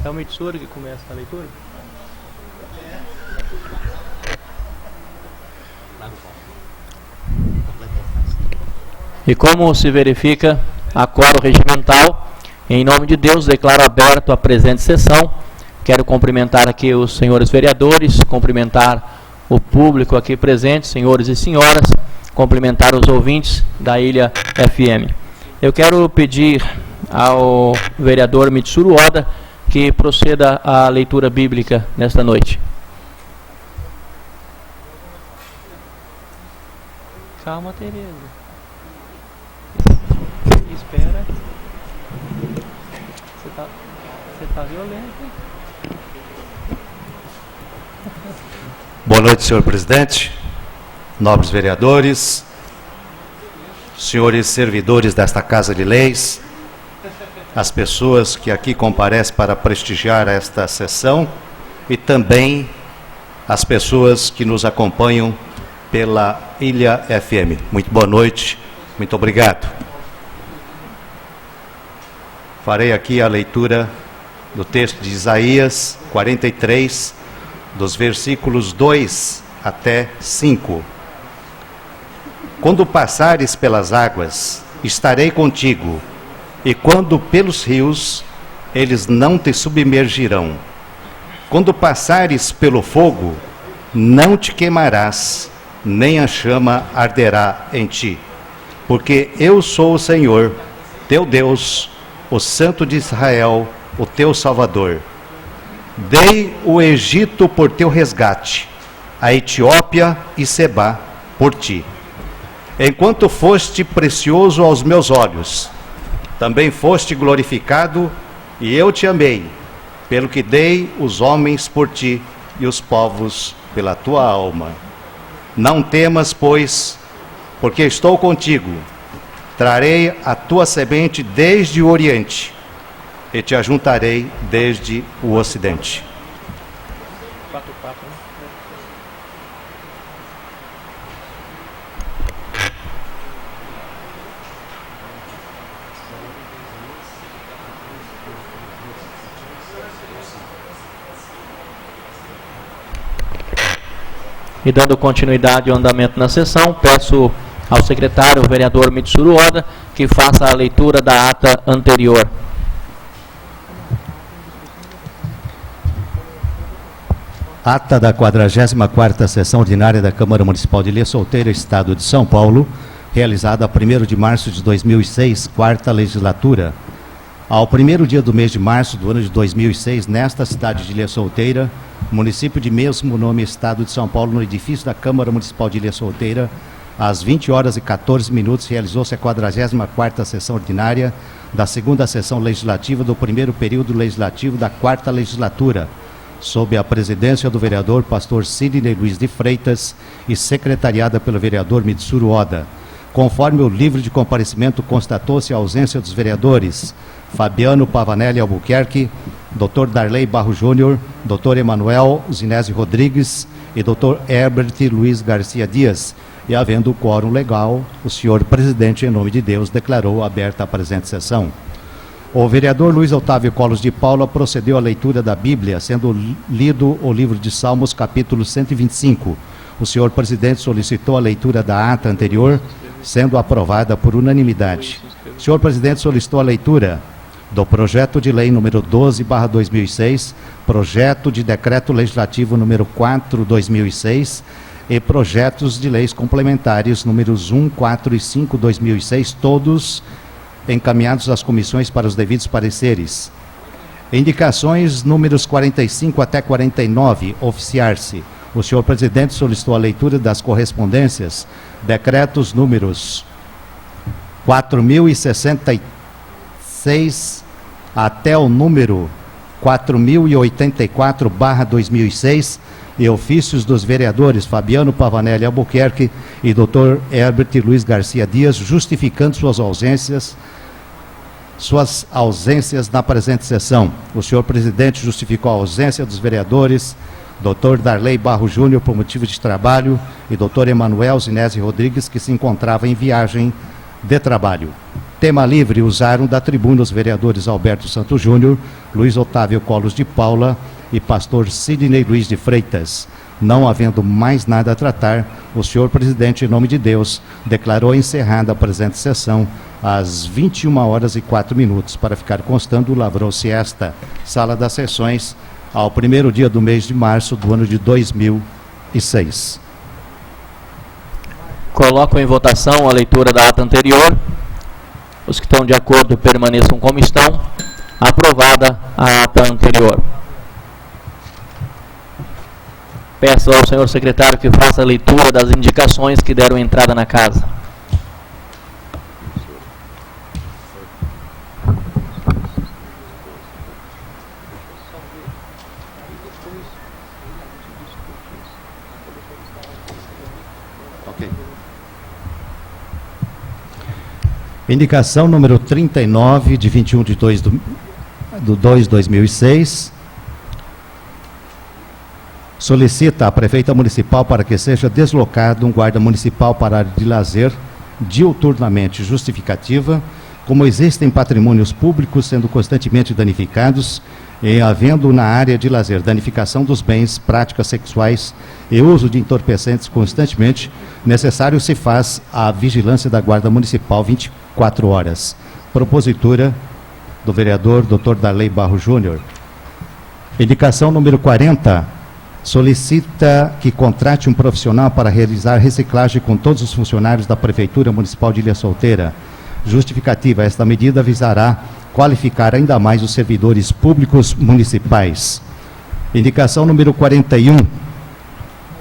É o Mitsuru que começa a leitura? E como se verifica a quórum regimental, em nome de Deus, declaro aberto a presente sessão. Quero cumprimentar aqui os senhores vereadores, cumprimentar o público aqui presente, senhores e senhoras, cumprimentar os ouvintes da Ilha FM. Eu quero pedir ao vereador Mitsuru Oda que proceda à leitura bíblica nesta noite. Calma, Tereza. Espera. Você tá violento. Boa noite, senhor presidente, nobres vereadores, senhores servidores desta Casa de Leis, as pessoas que aqui comparecem para prestigiar esta sessão e também as pessoas que nos acompanham pela Ilha FM. Muito boa noite, muito obrigado. Farei aqui a leitura do texto de Isaías 43, dos versículos 2 até 5. Quando passares pelas águas, estarei contigo, e quando pelos rios, eles não te submergirão. Quando passares pelo fogo, não te queimarás, nem a chama arderá em ti. Porque eu sou o Senhor, teu Deus, o Santo de Israel, o teu Salvador. Dei o Egito por teu resgate, a Etiópia e Sebá por ti. Enquanto foste precioso aos meus olhos, também foste glorificado, e eu te amei, pelo que dei os homens por ti e os povos pela tua alma. Não temas, pois, porque estou contigo. Trarei a tua semente desde o Oriente, e te ajuntarei desde o Ocidente. E dando continuidade ao andamento na sessão, peço ao secretário, o vereador Mitsuru Oda, que faça a leitura da ata anterior. Ata da 44ª Sessão Ordinária da Câmara Municipal de Ilha Solteira, Estado de São Paulo, realizada a 1º de março de 2006, 4ª Legislatura. Ao primeiro dia do mês de março do ano de 2006, nesta cidade de Ilha Solteira, município de mesmo nome, Estado de São Paulo, no edifício da Câmara Municipal de Ilha Solteira, às 20h14, realizou-se a 44ª Sessão Ordinária da 2ª Sessão Legislativa do primeiro período legislativo da 4ª Legislatura, sob a presidência do vereador pastor Sidney Luiz de Freitas e secretariada pelo vereador Mitsuru Oda. Conforme o livro de comparecimento, constatou-se a ausência dos vereadores Fabiano Pavanelli Albuquerque, Dr. Darley Barro Júnior, Dr. Emanuel Zinésio Rodrigues e Dr. Herbert Luiz Garcia Dias. E havendo o quórum legal, o senhor presidente, em nome de Deus, declarou aberta a presente sessão. O vereador Luiz Otávio Colos de Paula procedeu à leitura da Bíblia, sendo lido o livro de Salmos, capítulo 125. O senhor presidente solicitou a leitura da ata anterior, sendo aprovada por unanimidade. O senhor presidente solicitou a leitura do projeto de lei número 12/2006, projeto de decreto legislativo número 4/2006 e projetos de leis complementares números 1, 4 e 5/2006, todos encaminhados às comissões para os devidos pareceres. Indicações números 45 até 49, oficiar-se. O senhor presidente solicitou a leitura das correspondências, decretos números 4.066 até o número 4.084/2006 e ofícios dos vereadores Fabiano Pavanelli Albuquerque e Dr. Herbert Luiz Garcia Dias, justificando suas ausências na presente sessão. O senhor presidente justificou a ausência dos vereadores Dr. Darley Barro Júnior, por motivo de trabalho, e Dr. Emanuel Zinesi Rodrigues, que se encontrava em viagem de trabalho. Tema livre usaram da tribuna os vereadores Alberto Santos Júnior, Luiz Otávio Colos de Paula e pastor Sidney Luiz de Freitas. Não havendo mais nada a tratar, o senhor presidente, em nome de Deus, declarou encerrada a presente sessão às 21h04, para ficar constando, lavrou-se esta sala das sessões ao primeiro dia do mês de março do ano de 2006. Coloco em votação a leitura da ata anterior. Os que estão de acordo permaneçam como estão. Aprovada a ata anterior. Peço ao senhor secretário que faça a leitura das indicações que deram entrada na casa. Indicação número 39, de 21 de 2 de 2006. Solicita a prefeita municipal para que seja deslocado um guarda municipal para a área de lazer diuturnamente. Justificativa: como existem patrimônios públicos sendo constantemente danificados e havendo na área de lazer danificação dos bens, práticas sexuais e uso de entorpecentes constantemente, necessário se faz a vigilância da guarda municipal 24 horas. Propositura do vereador Dr. Darley Barro Júnior. Indicação número 40. Solicita que contrate um profissional para realizar reciclagem com todos os funcionários da Prefeitura Municipal de Ilha Solteira. Justificativa: esta medida visará qualificar ainda mais os servidores públicos municipais. Indicação número 41.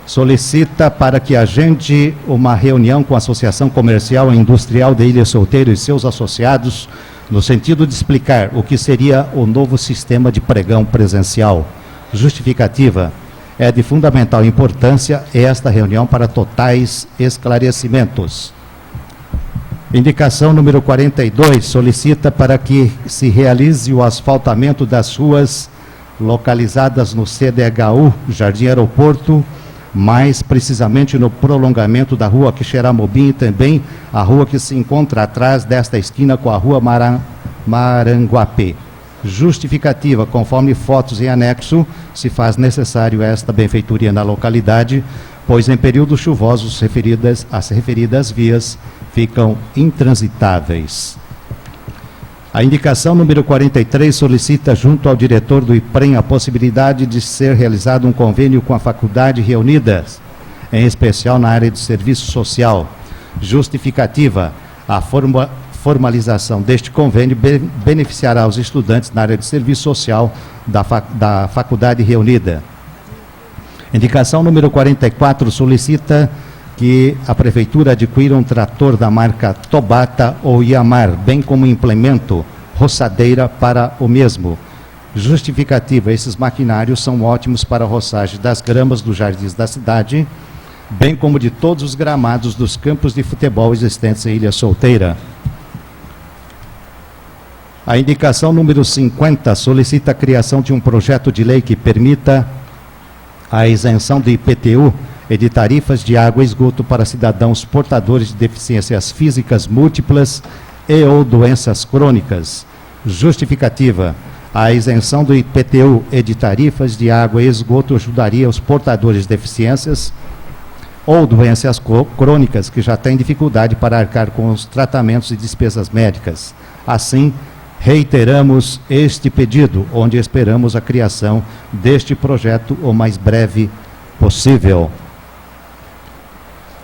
Solicita para que agende uma reunião com a Associação Comercial e Industrial de Ilha Solteira e seus associados, no sentido de explicar o que seria o novo sistema de pregão presencial. Justificativa: é de fundamental importância esta reunião para totais esclarecimentos. Indicação número 42, solicita para que se realize o asfaltamento das ruas localizadas no CDHU, Jardim Aeroporto, mais precisamente no prolongamento da rua Quixeramobim e também a rua que se encontra atrás desta esquina com a rua Maranguapé. Justificativa: conforme fotos em anexo, se faz necessário esta benfeitoria na localidade, pois em períodos chuvosos as referidas vias ficam intransitáveis. A indicação número 43 solicita junto ao diretor do IPREM a possibilidade de ser realizado um convênio com a faculdade reunidas, em especial na área de serviço social. Justificativa: a formalização deste convênio beneficiará os estudantes na área de serviço social da faculdade reunida. Indicação número 44 solicita que a Prefeitura adquira um trator da marca Tobata ou Yamar, bem como implemento roçadeira para o mesmo. Justificativa: esses maquinários são ótimos para a roçagem das gramas dos jardins da cidade, bem como de todos os gramados dos campos de futebol existentes em Ilha Solteira. A indicação número 50 solicita a criação de um projeto de lei que permita a isenção do IPTU e de tarifas de água e esgoto para cidadãos portadores de deficiências físicas múltiplas e ou doenças crônicas. Justificativa: a isenção do IPTU e de tarifas de água e esgoto ajudaria os portadores de deficiências ou doenças crônicas que já têm dificuldade para arcar com os tratamentos e despesas médicas. Assim, reiteramos este pedido, onde esperamos a criação deste projeto o mais breve possível.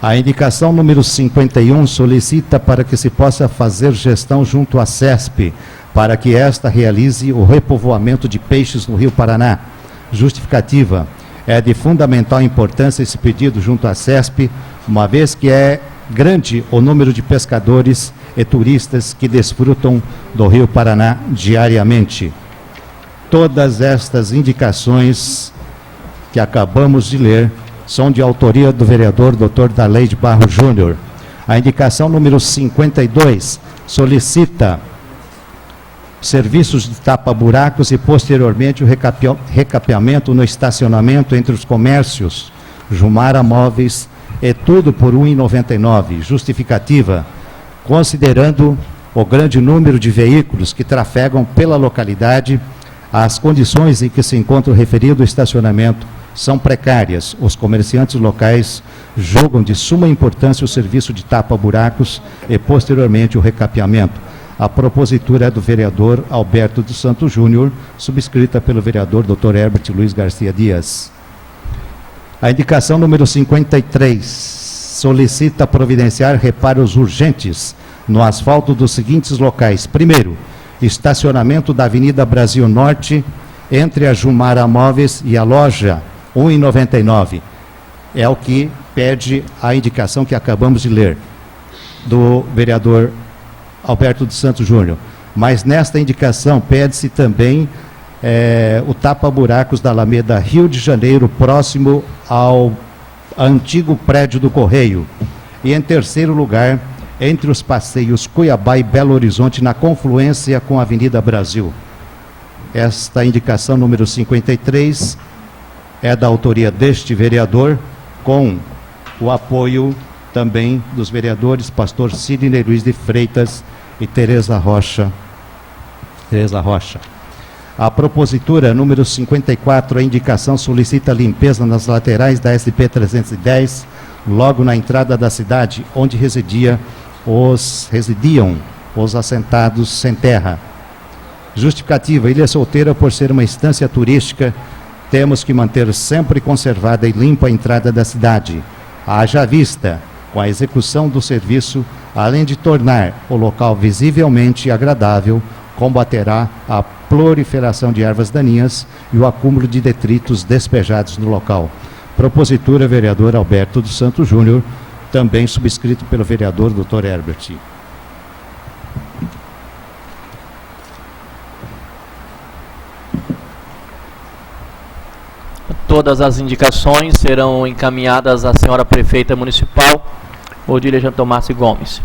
A indicação número 51 solicita para que se possa fazer gestão junto à CESP, para que esta realize o repovoamento de peixes no Rio Paraná. Justificativa: é de fundamental importância esse pedido junto à CESP, uma vez que é grande o número de pescadores e turistas que desfrutam do Rio Paraná diariamente. Todas estas indicações que acabamos de ler são de autoria do vereador Dr. Darley Barro Júnior. A indicação número 52 solicita serviços de tapa-buracos e, posteriormente, o recapeamento no estacionamento entre os comércios Jumara Móveis, e tudo por R$ 1,99. Justificativa: considerando o grande número de veículos que trafegam pela localidade, as condições em que se encontra o referido estacionamento são precárias. Os comerciantes locais julgam de suma importância o serviço de tapa-buracos e, posteriormente, o recapeamento. A propositura é do vereador Alberto dos Santos Júnior, subscrita pelo vereador Dr. Herbert Luiz Garcia Dias. A indicação número 53 solicita providenciar reparos urgentes no asfalto dos seguintes locais. Primeiro, estacionamento da Avenida Brasil Norte, entre a Jumara Móveis e a loja, R$ 1,99. É o que pede a indicação que acabamos de ler, do vereador Alberto dos Santos Júnior. Mas nesta indicação pede-se também o tapa-buracos da Alameda Rio de Janeiro, próximo ao antigo prédio do Correio. E em terceiro lugar, entre os passeios Cuiabá e Belo Horizonte, na confluência com a Avenida Brasil. Esta indicação número 53 é da autoria deste vereador, com o apoio também dos vereadores pastor Sidney Luiz de Freitas e Tereza Rocha. A propositura número 54, a indicação solicita limpeza nas laterais da SP-310, logo na entrada da cidade, onde residiam os assentados sem terra. Justificativa: Ilha Solteira, por ser uma estância turística, temos que manter sempre conservada e limpa a entrada da cidade. Haja vista, com a execução do serviço, além de tornar o local visivelmente agradável, combaterá a proliferação de ervas daninhas e o acúmulo de detritos despejados no local. Propositura, vereador Alberto dos Santos Júnior, também subscrito pelo vereador Dr. Herbert. Todas as indicações serão encaminhadas à senhora prefeita municipal, Odília Jantomassi Gomes.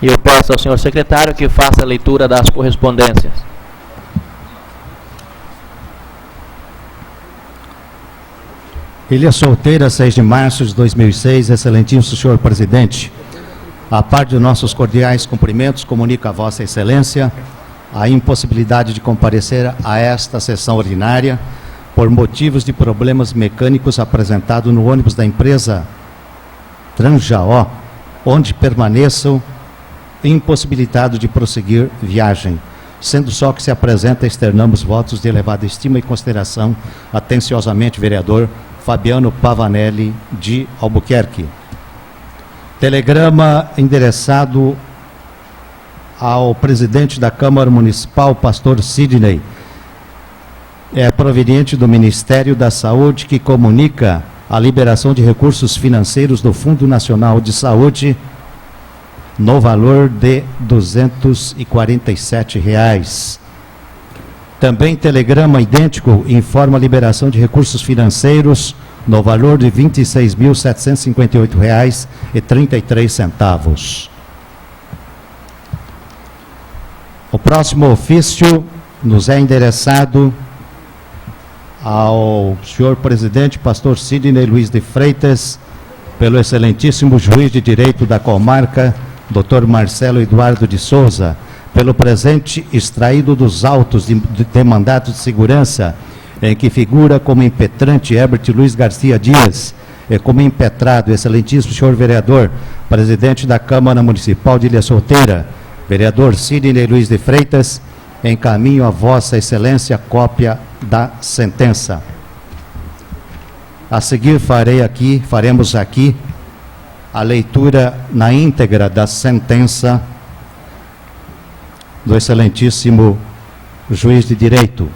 E eu peço ao senhor secretário que faça a leitura das correspondências. Ilha Solteira, 6 de março de 2006. Excelentíssimo senhor presidente, a par de nossos cordiais cumprimentos, comunico a vossa excelência a impossibilidade de comparecer a esta sessão ordinária por motivos de problemas mecânicos apresentados no ônibus da empresa Transjaó, onde permaneçam impossibilitado de prosseguir viagem. Sendo só que se apresenta, externamos votos de elevada estima e consideração. Atenciosamente, vereador Fabiano Pavanelli, de Albuquerque. Telegrama endereçado ao presidente da Câmara Municipal, pastor Sidney. É proveniente do Ministério da Saúde, que comunica a liberação de recursos financeiros do Fundo Nacional de Saúde no valor de R$ 247. Também telegrama idêntico informa a liberação de recursos financeiros no valor de R$ 26.758,33. O próximo ofício nos é endereçado ao senhor presidente, pastor Sidney Luiz de Freitas, pelo excelentíssimo juiz de direito da comarca, Dr. Marcelo Eduardo de Souza, pelo presente extraído dos autos de mandado de segurança, em que figura como impetrante Herbert Luiz Garcia Dias, e como impetrado o excelentíssimo senhor vereador, presidente da Câmara Municipal de Ilha Solteira, vereador Sidney Luiz de Freitas, encaminho a vossa excelência cópia da sentença. A seguir faremos aqui a leitura na íntegra da sentença do excelentíssimo juiz de direito.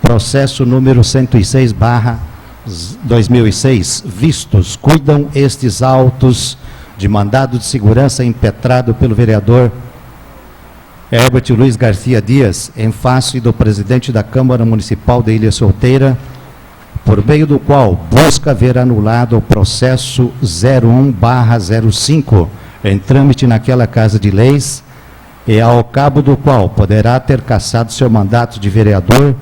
Processo número 106/2006. Vistos, cuidam estes autos de mandado de segurança impetrado pelo vereador Herbert Luiz Garcia Dias, em face do presidente da Câmara Municipal de Ilha Solteira, por meio do qual busca ver anulado o processo 01/05, em trâmite naquela Casa de Leis, e ao cabo do qual poderá ter cassado seu mandato de vereador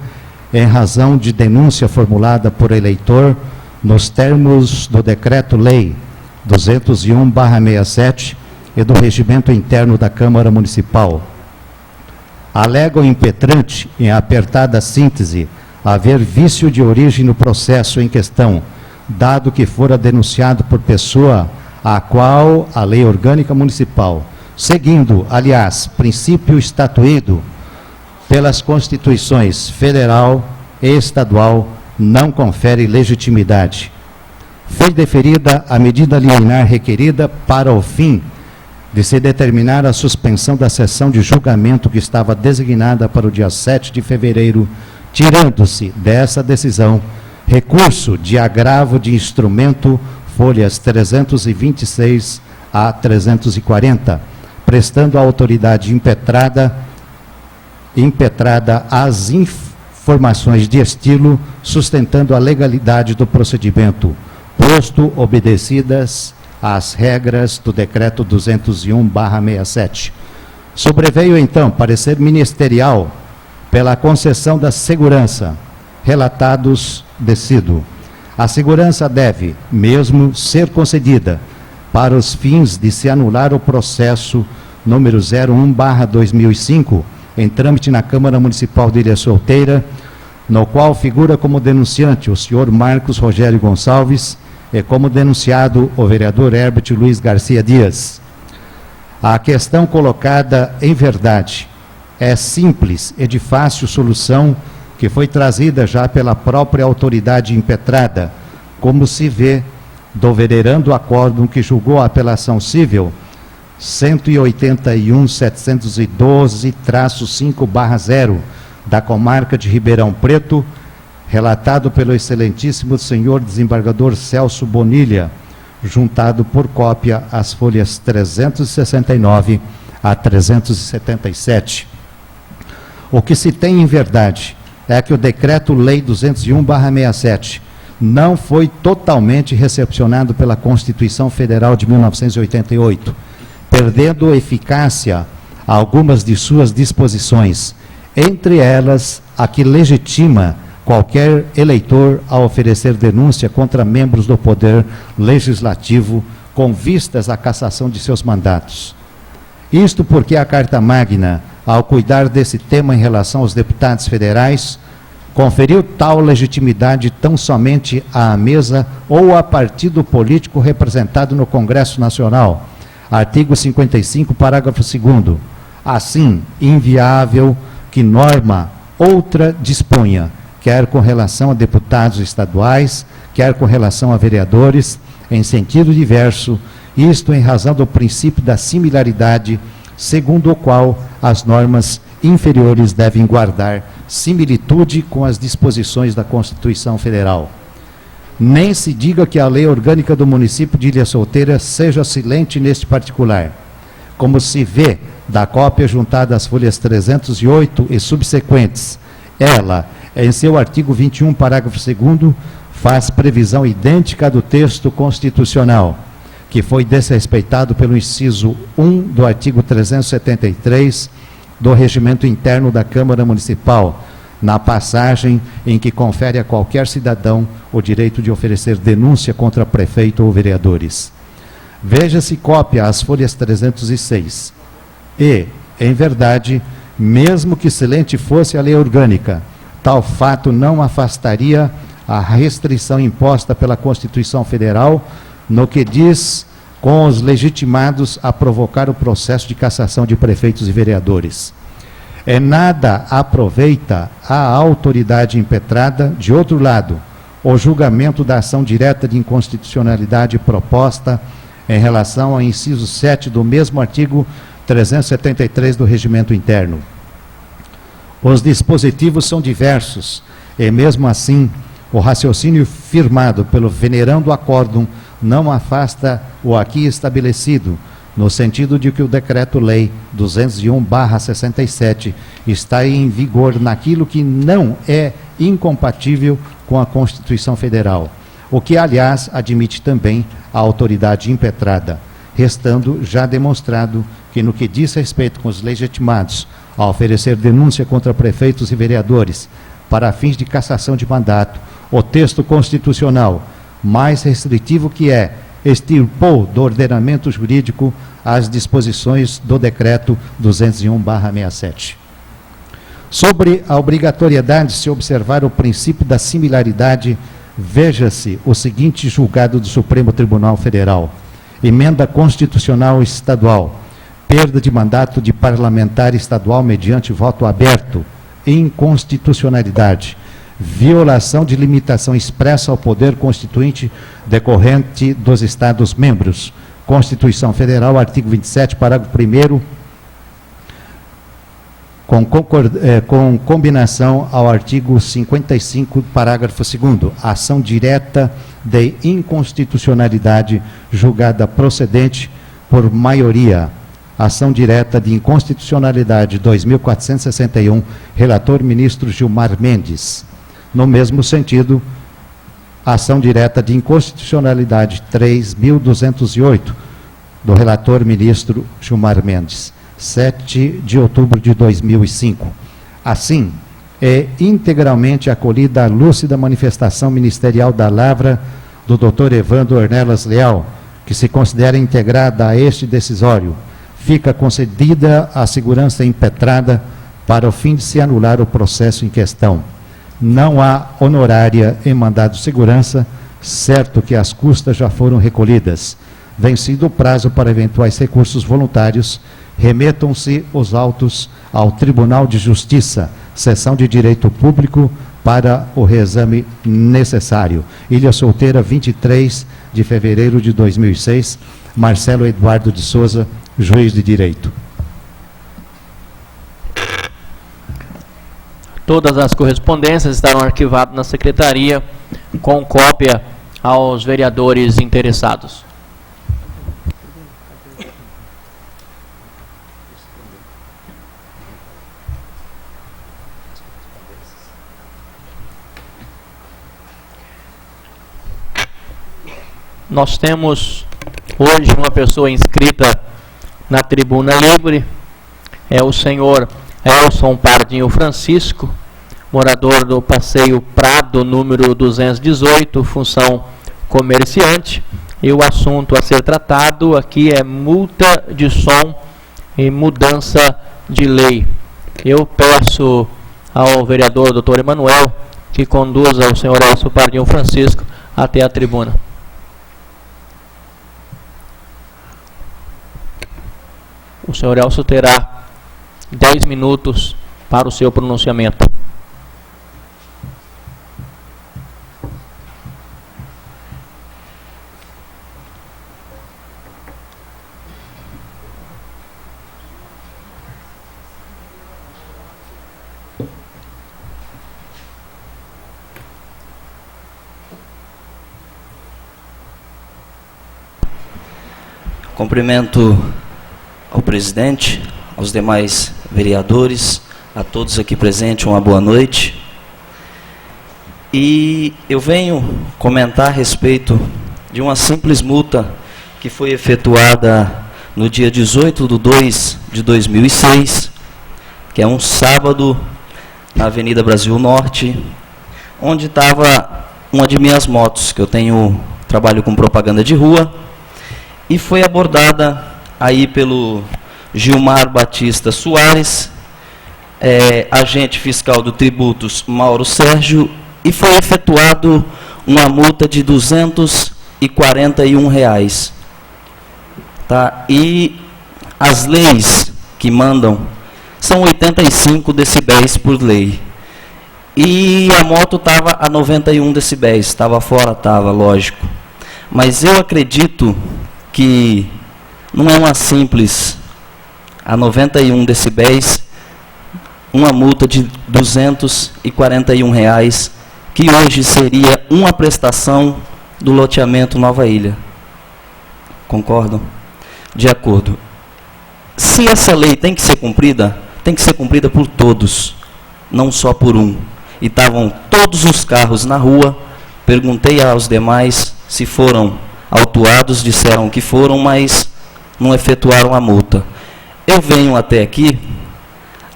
em razão de denúncia formulada por eleitor nos termos do Decreto-Lei 201/67 e do Regimento Interno da Câmara Municipal. Alega o impetrante, em apertada síntese, haver vício de origem no processo em questão, dado que fora denunciado por pessoa a qual a Lei Orgânica Municipal, seguindo, aliás, princípio estatuído pelas Constituições Federal e Estadual, não confere legitimidade. Foi deferida a medida liminar requerida para o fim de se determinar a suspensão da sessão de julgamento que estava designada para o dia 7 de fevereiro, tirando-se dessa decisão recurso de agravo de instrumento, folhas 326 a 340, prestando à autoridade impetrada as informações de estilo, sustentando a legalidade do procedimento, posto obedecidas às regras do Decreto 201/67. Sobreveio, então, parecer ministerial pela concessão da segurança, relatados decido. A segurança deve, mesmo, ser concedida para os fins de se anular o processo número 01/2005, em trâmite na Câmara Municipal de Ilha Solteira, no qual figura como denunciante o senhor Marcos Rogério Gonçalves e como denunciado o vereador Herbert Luiz Garcia Dias. A questão colocada, em verdade, é simples e de fácil solução, que foi trazida já pela própria autoridade impetrada, como se vê do venerando acórdão que julgou a apelação civil 181.712-5/0 da comarca de Ribeirão Preto, relatado pelo excelentíssimo senhor desembargador Celso Bonilha, juntado por cópia às folhas 369 a 377. O que se tem em verdade é que o Decreto-Lei 201/67 não foi totalmente recepcionado pela Constituição Federal de 1988, perdendo eficácia algumas de suas disposições, entre elas a que legitima qualquer eleitor a oferecer denúncia contra membros do Poder Legislativo com vistas à cassação de seus mandatos. Isto porque a Carta Magna, ao cuidar desse tema em relação aos deputados federais, conferiu tal legitimidade tão somente à mesa ou a partido político representado no Congresso Nacional. Artigo 55, parágrafo 2º. Assim, inviável que norma outra disponha, quer com relação a deputados estaduais, quer com relação a vereadores, em sentido diverso, isto em razão do princípio da similaridade, segundo o qual as normas inferiores devem guardar similitude com as disposições da Constituição Federal. Nem se diga que a Lei Orgânica do município de Ilha Solteira seja silente neste particular, como se vê da cópia juntada às folhas 308 e subsequentes. Ela, em seu artigo 21, parágrafo 2º, faz previsão idêntica do texto constitucional, que foi desrespeitado pelo inciso 1 do artigo 373 do Regimento Interno da Câmara Municipal, na passagem em que confere a qualquer cidadão o direito de oferecer denúncia contra prefeito ou vereadores. Veja-se cópia às folhas 306. E, em verdade, mesmo que silente fosse a lei orgânica, tal fato não afastaria a restrição imposta pela Constituição Federal no que diz com os legitimados a provocar o processo de cassação de prefeitos e vereadores. É nada aproveita a autoridade impetrada, de outro lado, o julgamento da ação direta de inconstitucionalidade proposta em relação ao inciso 7 do mesmo artigo 373 do Regimento Interno. Os dispositivos são diversos, e mesmo assim, o raciocínio firmado pelo venerando acórdão não afasta o aqui estabelecido, no sentido de que o Decreto-Lei 201/67 está em vigor naquilo que não é incompatível com a Constituição Federal, o que, aliás, admite também a autoridade impetrada, restando já demonstrado que, no que diz respeito com os legitimados a oferecer denúncia contra prefeitos e vereadores para fins de cassação de mandato, o texto constitucional mais restritivo que extirpou do ordenamento jurídico as disposições do decreto 201/67. Sobre a obrigatoriedade de se observar o princípio da similaridade, veja-se o seguinte julgado do Supremo Tribunal Federal: emenda constitucional estadual, perda de mandato de parlamentar estadual mediante voto aberto, inconstitucionalidade, violação de limitação expressa ao poder constituinte decorrente dos Estados-membros. Constituição Federal, artigo 27, parágrafo 1º, com combinação ao artigo 55, parágrafo 2º, ação direta de inconstitucionalidade julgada procedente por maioria. Ação direta de inconstitucionalidade 2461, relator ministro Gilmar Mendes. No mesmo sentido, ação direta de inconstitucionalidade 3208, do relator ministro Gilmar Mendes, 7 de outubro de 2005. Assim, é integralmente acolhida a lúcida manifestação ministerial da lavra do Dr. Evandro Ornelas Leal, que se considera integrada a este decisório. Fica concedida a segurança impetrada para o fim de se anular o processo em questão. Não há honorária em mandado de segurança, certo que as custas já foram recolhidas. Vencido o prazo para eventuais recursos voluntários, remetam-se os autos ao Tribunal de Justiça, Seção de Direito Público, para o reexame necessário. Ilha Solteira, 23 de fevereiro de 2006, Marcelo Eduardo de Souza, juiz de direito. Todas as correspondências estarão arquivadas na secretaria com cópia aos vereadores interessados. Nós temos hoje uma pessoa inscrita na tribuna livre, é o senhor Elson Pardinho Francisco, morador do Passeio Prado, número 218, função comerciante, e o assunto a ser tratado aqui é multa de som e mudança de lei. Eu peço ao vereador Dr. Emanuel que conduza o senhor Elson Pardinho Francisco até a tribuna. O senhor Elcio terá 10 minutos para o seu pronunciamento. Cumprimento ao presidente, aos demais vereadores, a todos aqui presentes, uma boa noite. E eu venho comentar a respeito de uma simples multa que foi efetuada no dia 18/2/2006, que é um sábado, na Avenida Brasil Norte, onde estava uma de minhas motos, que eu trabalho com propaganda de rua, e foi abordada aí pelo Gilmar Batista Soares, agente fiscal do Tributos Mauro Sérgio, e foi efetuado uma multa de R$ 241. Tá? E as leis que mandam são 85 decibéis por lei. E a moto estava a 91 decibéis, estava fora, estava, lógico. Mas eu acredito que não é uma simples, a 91 decibéis, uma multa de R$ 241, que hoje seria uma prestação do loteamento Nova Ilha. Concordam? De acordo. Se essa lei tem que ser cumprida por todos, não só por um. E estavam todos os carros na rua, perguntei aos demais se foram autuados, disseram que foram, mas não efetuaram a multa. Eu venho até aqui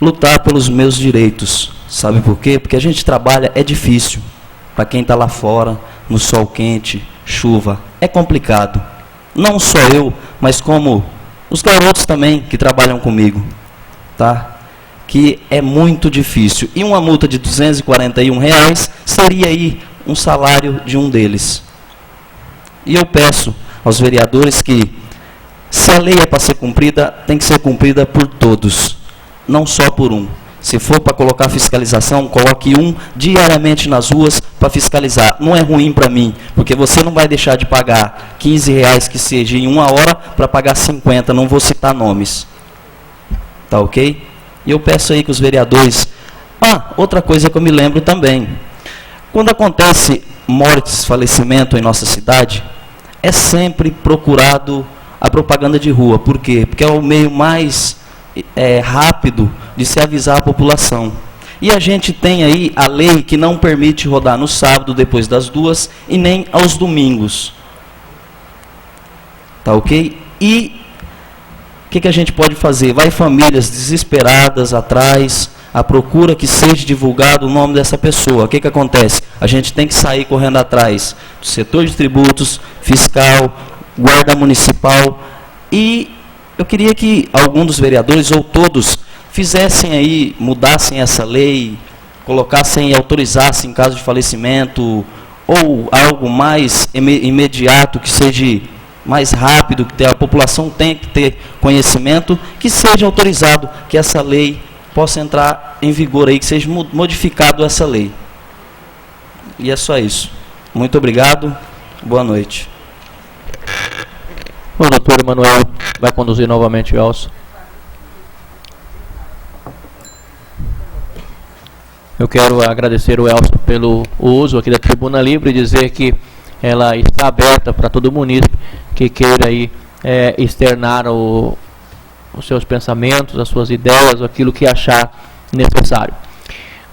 lutar pelos meus direitos. Sabe por quê? Porque a gente trabalha, é difícil. Para quem está lá fora, no sol quente, chuva, é complicado. Não só eu, mas como os garotos também que trabalham comigo, tá? Que é muito difícil. E uma multa de R$241 seria aí um salário de um deles. E eu peço aos vereadores que, se a lei é para ser cumprida, tem que ser cumprida por todos, não só por um. Se for para colocar fiscalização, coloque um diariamente nas ruas para fiscalizar. Não é ruim para mim, porque você não vai deixar de pagar R$15 que seja em uma hora para pagar 50, não vou citar nomes. Tá ok? E eu peço aí que os vereadores... outra coisa que eu me lembro também. Quando acontece mortes, falecimento em nossa cidade, é sempre procurado a propaganda de rua. Por quê? Porque é o meio mais rápido de se avisar a população. E a gente tem aí a lei que não permite rodar no sábado, depois das 2, e nem aos domingos. Tá ok? E o que a gente pode fazer? Vai famílias desesperadas atrás, à procura que seja divulgado o nome dessa pessoa. O que acontece? A gente tem que sair correndo atrás do setor de tributos, fiscal, guarda municipal. E eu queria que algum dos vereadores, ou todos, fizessem aí, mudassem essa lei, colocassem e autorizassem em caso de falecimento, ou algo mais imediato, que seja mais rápido, que a população tem que ter conhecimento, que seja autorizado, que essa lei possa entrar em vigor aí, que seja modificado essa lei. E é só isso. Muito obrigado. Boa noite. O doutor Emanuel vai conduzir novamente o Elcio. Eu quero agradecer o Elcio pelo uso aqui da Tribuna Livre e dizer que ela está aberta para todo munícipe que queira aí, externar os seus pensamentos, as suas ideias, aquilo que achar necessário.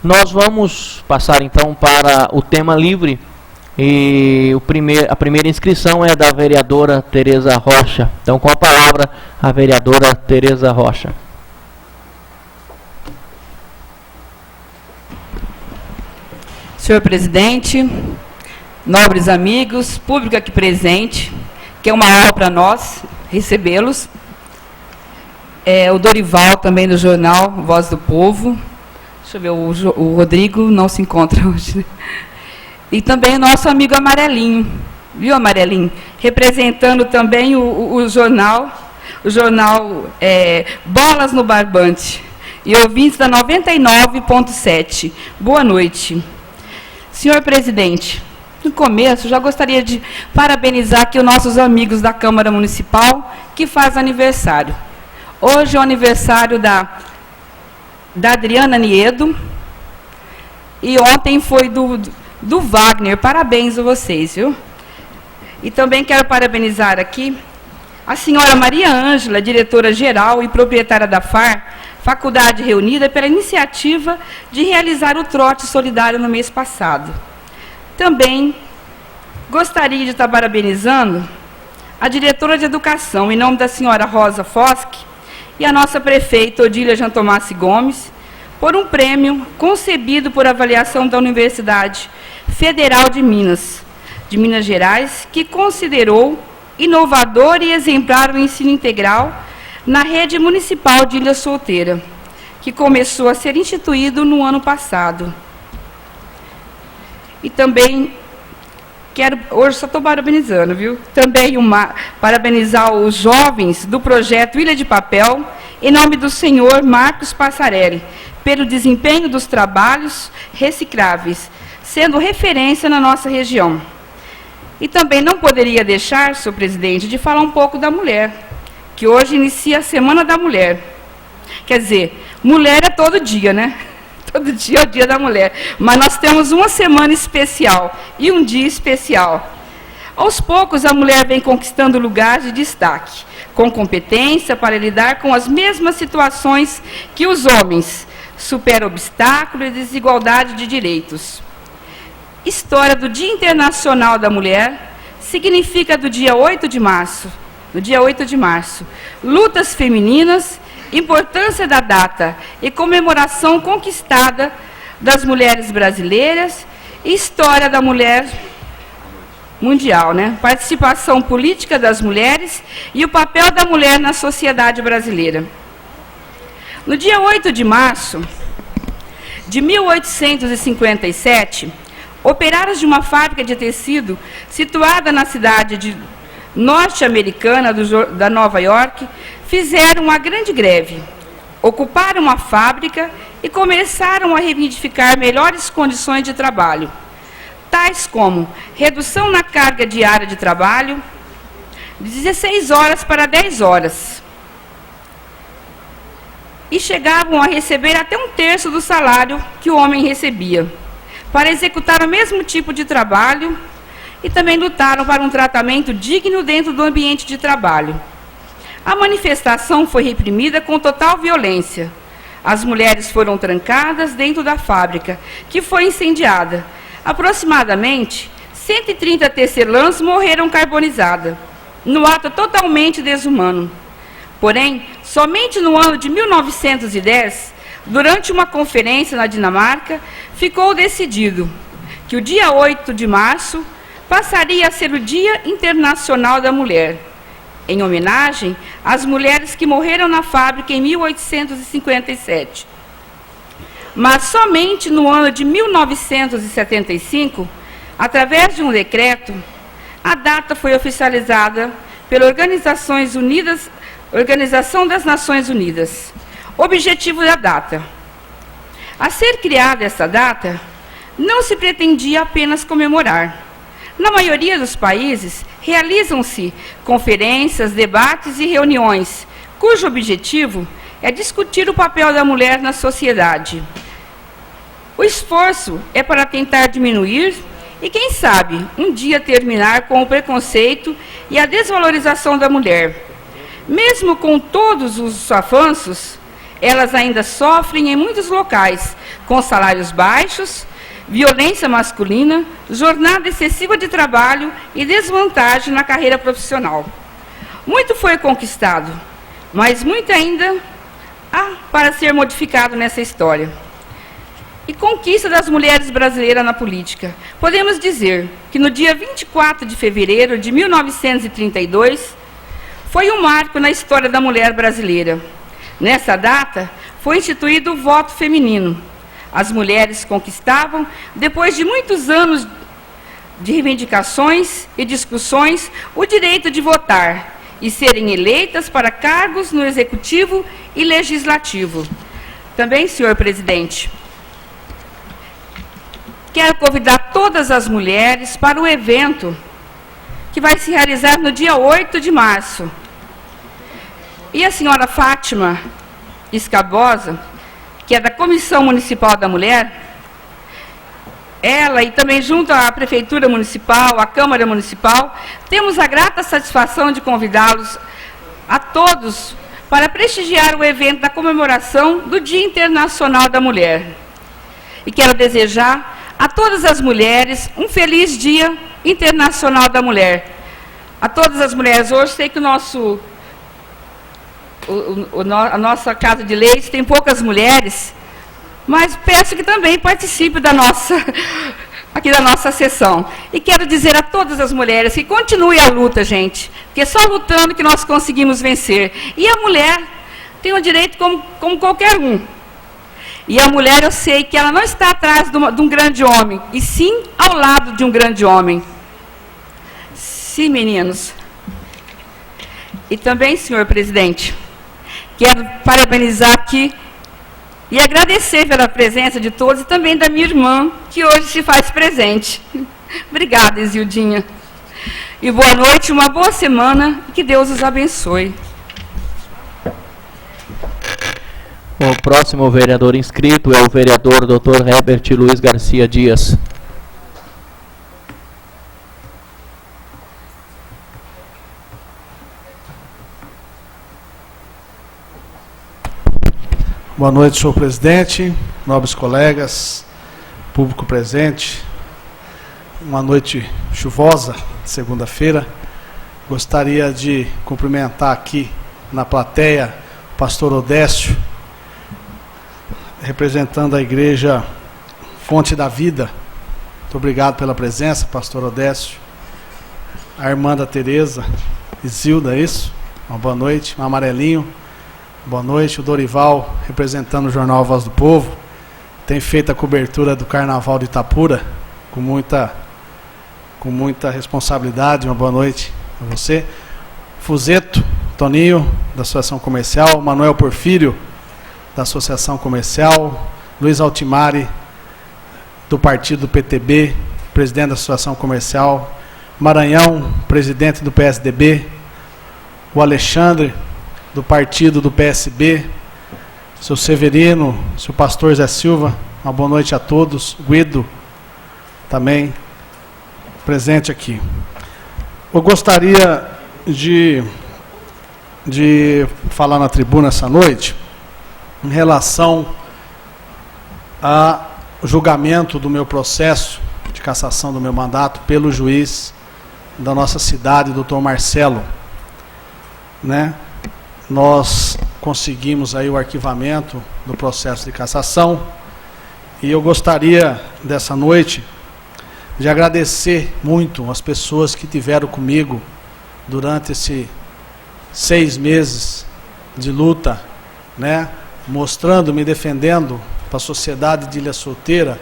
Nós vamos passar então para o tema livre. E a primeira inscrição é da vereadora Tereza Rocha. Então, com a palavra, a vereadora Tereza Rocha. Senhor presidente, nobres amigos, público aqui presente, que é uma honra para nós recebê-los. O Dorival, também do jornal Voz do Povo. Deixa eu ver, o Rodrigo não se encontra hoje, né? E também o nosso amigo Amarelinho, viu, Amarelinho? Representando também o jornal Bolas no Barbante, e ouvintes da 99.7. Boa noite. Senhor presidente, no começo já gostaria de parabenizar aqui os nossos amigos da Câmara Municipal que faz aniversário. Hoje é o aniversário da Adriana Niedo, e ontem foi do Wagner. Parabéns a vocês, viu? E também quero parabenizar aqui a senhora Maria Ângela, diretora-geral e proprietária da FAR, Faculdade Reunida, pela iniciativa de realizar o trote solidário no mês passado. Também gostaria de estar parabenizando a diretora de Educação, em nome da senhora Rosa Foschi, e a nossa prefeita Odília Jantomassi Gomes, por um prêmio concebido por avaliação da Universidade Federal de Minas Gerais, que considerou inovador e exemplar o ensino integral na rede municipal de Ilha Solteira, que começou a ser instituído no ano passado. E também hoje só estou parabenizando, viu? Também parabenizar os jovens do projeto Ilha de Papel, em nome do senhor Marcos Passarelli, pelo desempenho dos trabalhos recicláveis, sendo referência na nossa região. E também não poderia deixar, senhor presidente, de falar um pouco da mulher, que hoje inicia a Semana da Mulher. Quer dizer, mulher é todo dia, né? Todo dia é o Dia da Mulher. Mas nós temos uma semana especial e um dia especial. Aos poucos, a mulher vem conquistando lugar de destaque, com competência para lidar com as mesmas situações que os homens, supera obstáculos e desigualdade de direitos. História do Dia Internacional da Mulher significa do dia 8 de março, no dia 8 de março. Lutas femininas, importância da data e comemoração conquistada das mulheres brasileiras e história da mulher mundial, né? Participação política das mulheres e o papel da mulher na sociedade brasileira. No dia 8 de março de 1857, operários de uma fábrica de tecido situada na cidade norte-americana da Nova York fizeram uma grande greve, ocuparam a fábrica e começaram a reivindicar melhores condições de trabalho, tais como redução na carga diária de trabalho de 16 horas para 10 horas. E chegavam a receber até 1/3 do salário que o homem recebia, para executar o mesmo tipo de trabalho, e também lutaram para um tratamento digno dentro do ambiente de trabalho. A manifestação foi reprimida com total violência. As mulheres foram trancadas dentro da fábrica, que foi incendiada. Aproximadamente 130 tecelãs morreram carbonizadas, no ato totalmente desumano. Porém, somente no ano de 1910, durante uma conferência na Dinamarca, ficou decidido que o dia 8 de março passaria a ser o Dia Internacional da Mulher, em homenagem às mulheres que morreram na fábrica em 1857. Mas somente no ano de 1975, através de um decreto, a data foi oficializada pela Organização das Nações Unidas. Objetivo da data: a ser criada essa data, não se pretendia apenas comemorar. Na maioria dos países, realizam-se conferências, debates e reuniões, cujo objetivo é discutir o papel da mulher na sociedade. O esforço é para tentar diminuir e, quem sabe, um dia terminar com o preconceito e a desvalorização da mulher. Mesmo com todos os avanços, elas ainda sofrem em muitos locais, com salários baixos, violência masculina, jornada excessiva de trabalho e desvantagem na carreira profissional. Muito foi conquistado, mas muito ainda há para ser modificado nessa história. E conquista das mulheres brasileiras na política. Podemos dizer que no dia 24 de fevereiro de 1932, foi um marco na história da mulher brasileira. Nessa data, foi instituído o voto feminino. As mulheres conquistavam, depois de muitos anos de reivindicações e discussões, o direito de votar e serem eleitas para cargos no Executivo e Legislativo. Também, senhor presidente, quero convidar todas as mulheres para o evento que vai se realizar no dia 8 de março. E a senhora Fátima Escabosa, que é da Comissão Municipal da Mulher, ela e também junto à Prefeitura Municipal, à Câmara Municipal, temos a grata satisfação de convidá-los a todos para prestigiar o evento da comemoração do Dia Internacional da Mulher. E quero desejar a todas as mulheres um feliz Dia Internacional da Mulher. A todas as mulheres, hoje sei que a nossa Casa de Leis tem poucas mulheres, mas peço que também participe aqui da nossa sessão. E quero dizer a todas as mulheres que continue a luta, gente, porque é só lutando que nós conseguimos vencer. E a mulher tem o direito como qualquer um. E a mulher, eu sei que ela não está atrás de um grande homem, e sim ao lado de um grande homem. Sim, meninos. E também, senhor presidente, quero parabenizar aqui e agradecer pela presença de todos e também da minha irmã, que hoje se faz presente. Obrigada, Isildinha. E boa noite, uma boa semana, que Deus os abençoe. O próximo vereador inscrito é o vereador Dr. Herbert Luiz Garcia Dias. Boa noite, senhor presidente, nobres colegas, público presente. Uma noite chuvosa, segunda-feira. Gostaria de cumprimentar aqui na plateia o pastor Odécio, representando a igreja Fonte da Vida. Muito obrigado pela presença, pastor Odécio. A irmã da Tereza, Isilda, é isso? Uma boa noite. O Amarelinho, boa noite. O Dorival, representando o jornal Voz do Povo, tem feito a cobertura do Carnaval de Itapura com muita responsabilidade. Uma boa noite a você. Fuzeto, Toninho, da Associação Comercial. Manuel Porfírio, da Associação Comercial. Luiz Altimari, do partido PTB, presidente da Associação Comercial. Maranhão, presidente do PSDB. O Alexandre, do partido do PSB. Seu Severino, seu pastor Zé Silva, uma boa noite a todos. Guido, também presente aqui. Eu gostaria de falar na tribuna essa noite em relação ao julgamento do meu processo de cassação do meu mandato pelo juiz da nossa cidade, doutor Marcelo. Nós conseguimos aí o arquivamento do processo de cassação e eu gostaria dessa noite de agradecer muito as pessoas que tiveram comigo durante esses 6 meses de luta, mostrando, me defendendo para a sociedade de Ilha Solteira,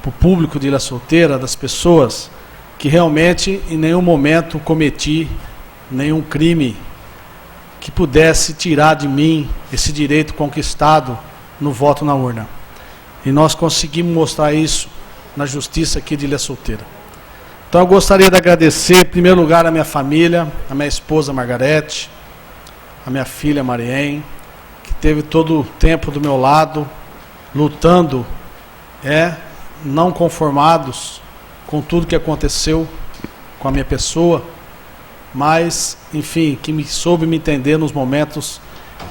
para o público de Ilha Solteira, das pessoas que realmente em nenhum momento cometi nenhum crime que pudesse tirar de mim esse direito conquistado no voto na urna. E nós conseguimos mostrar isso na justiça aqui de Ilha Solteira. Então eu gostaria de agradecer, em primeiro lugar, a minha família, a minha esposa Margarete, a minha filha Mariém, que teve todo o tempo do meu lado, lutando, não conformados com tudo que aconteceu com a minha pessoa, mas, enfim, que soube me entender nos momentos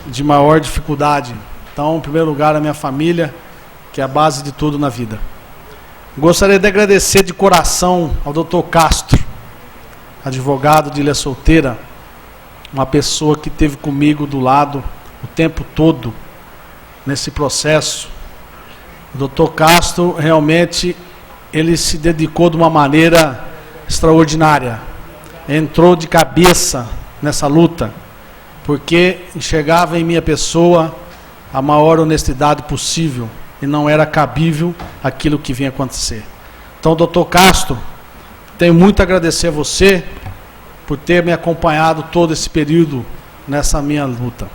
de maior dificuldade. Então, em primeiro lugar, a minha família, que é a base de tudo na vida. Gostaria de agradecer de coração ao Dr. Castro, advogado de Ilha Solteira, uma pessoa que esteve comigo do lado o tempo todo nesse processo. O Dr. Castro, realmente, ele se dedicou de uma maneira extraordinária. Entrou de cabeça nessa luta, porque enxergava em minha pessoa a maior honestidade possível e não era cabível aquilo que vinha acontecer. Então, doutor Castro, tenho muito a agradecer a você por ter me acompanhado todo esse período nessa minha luta.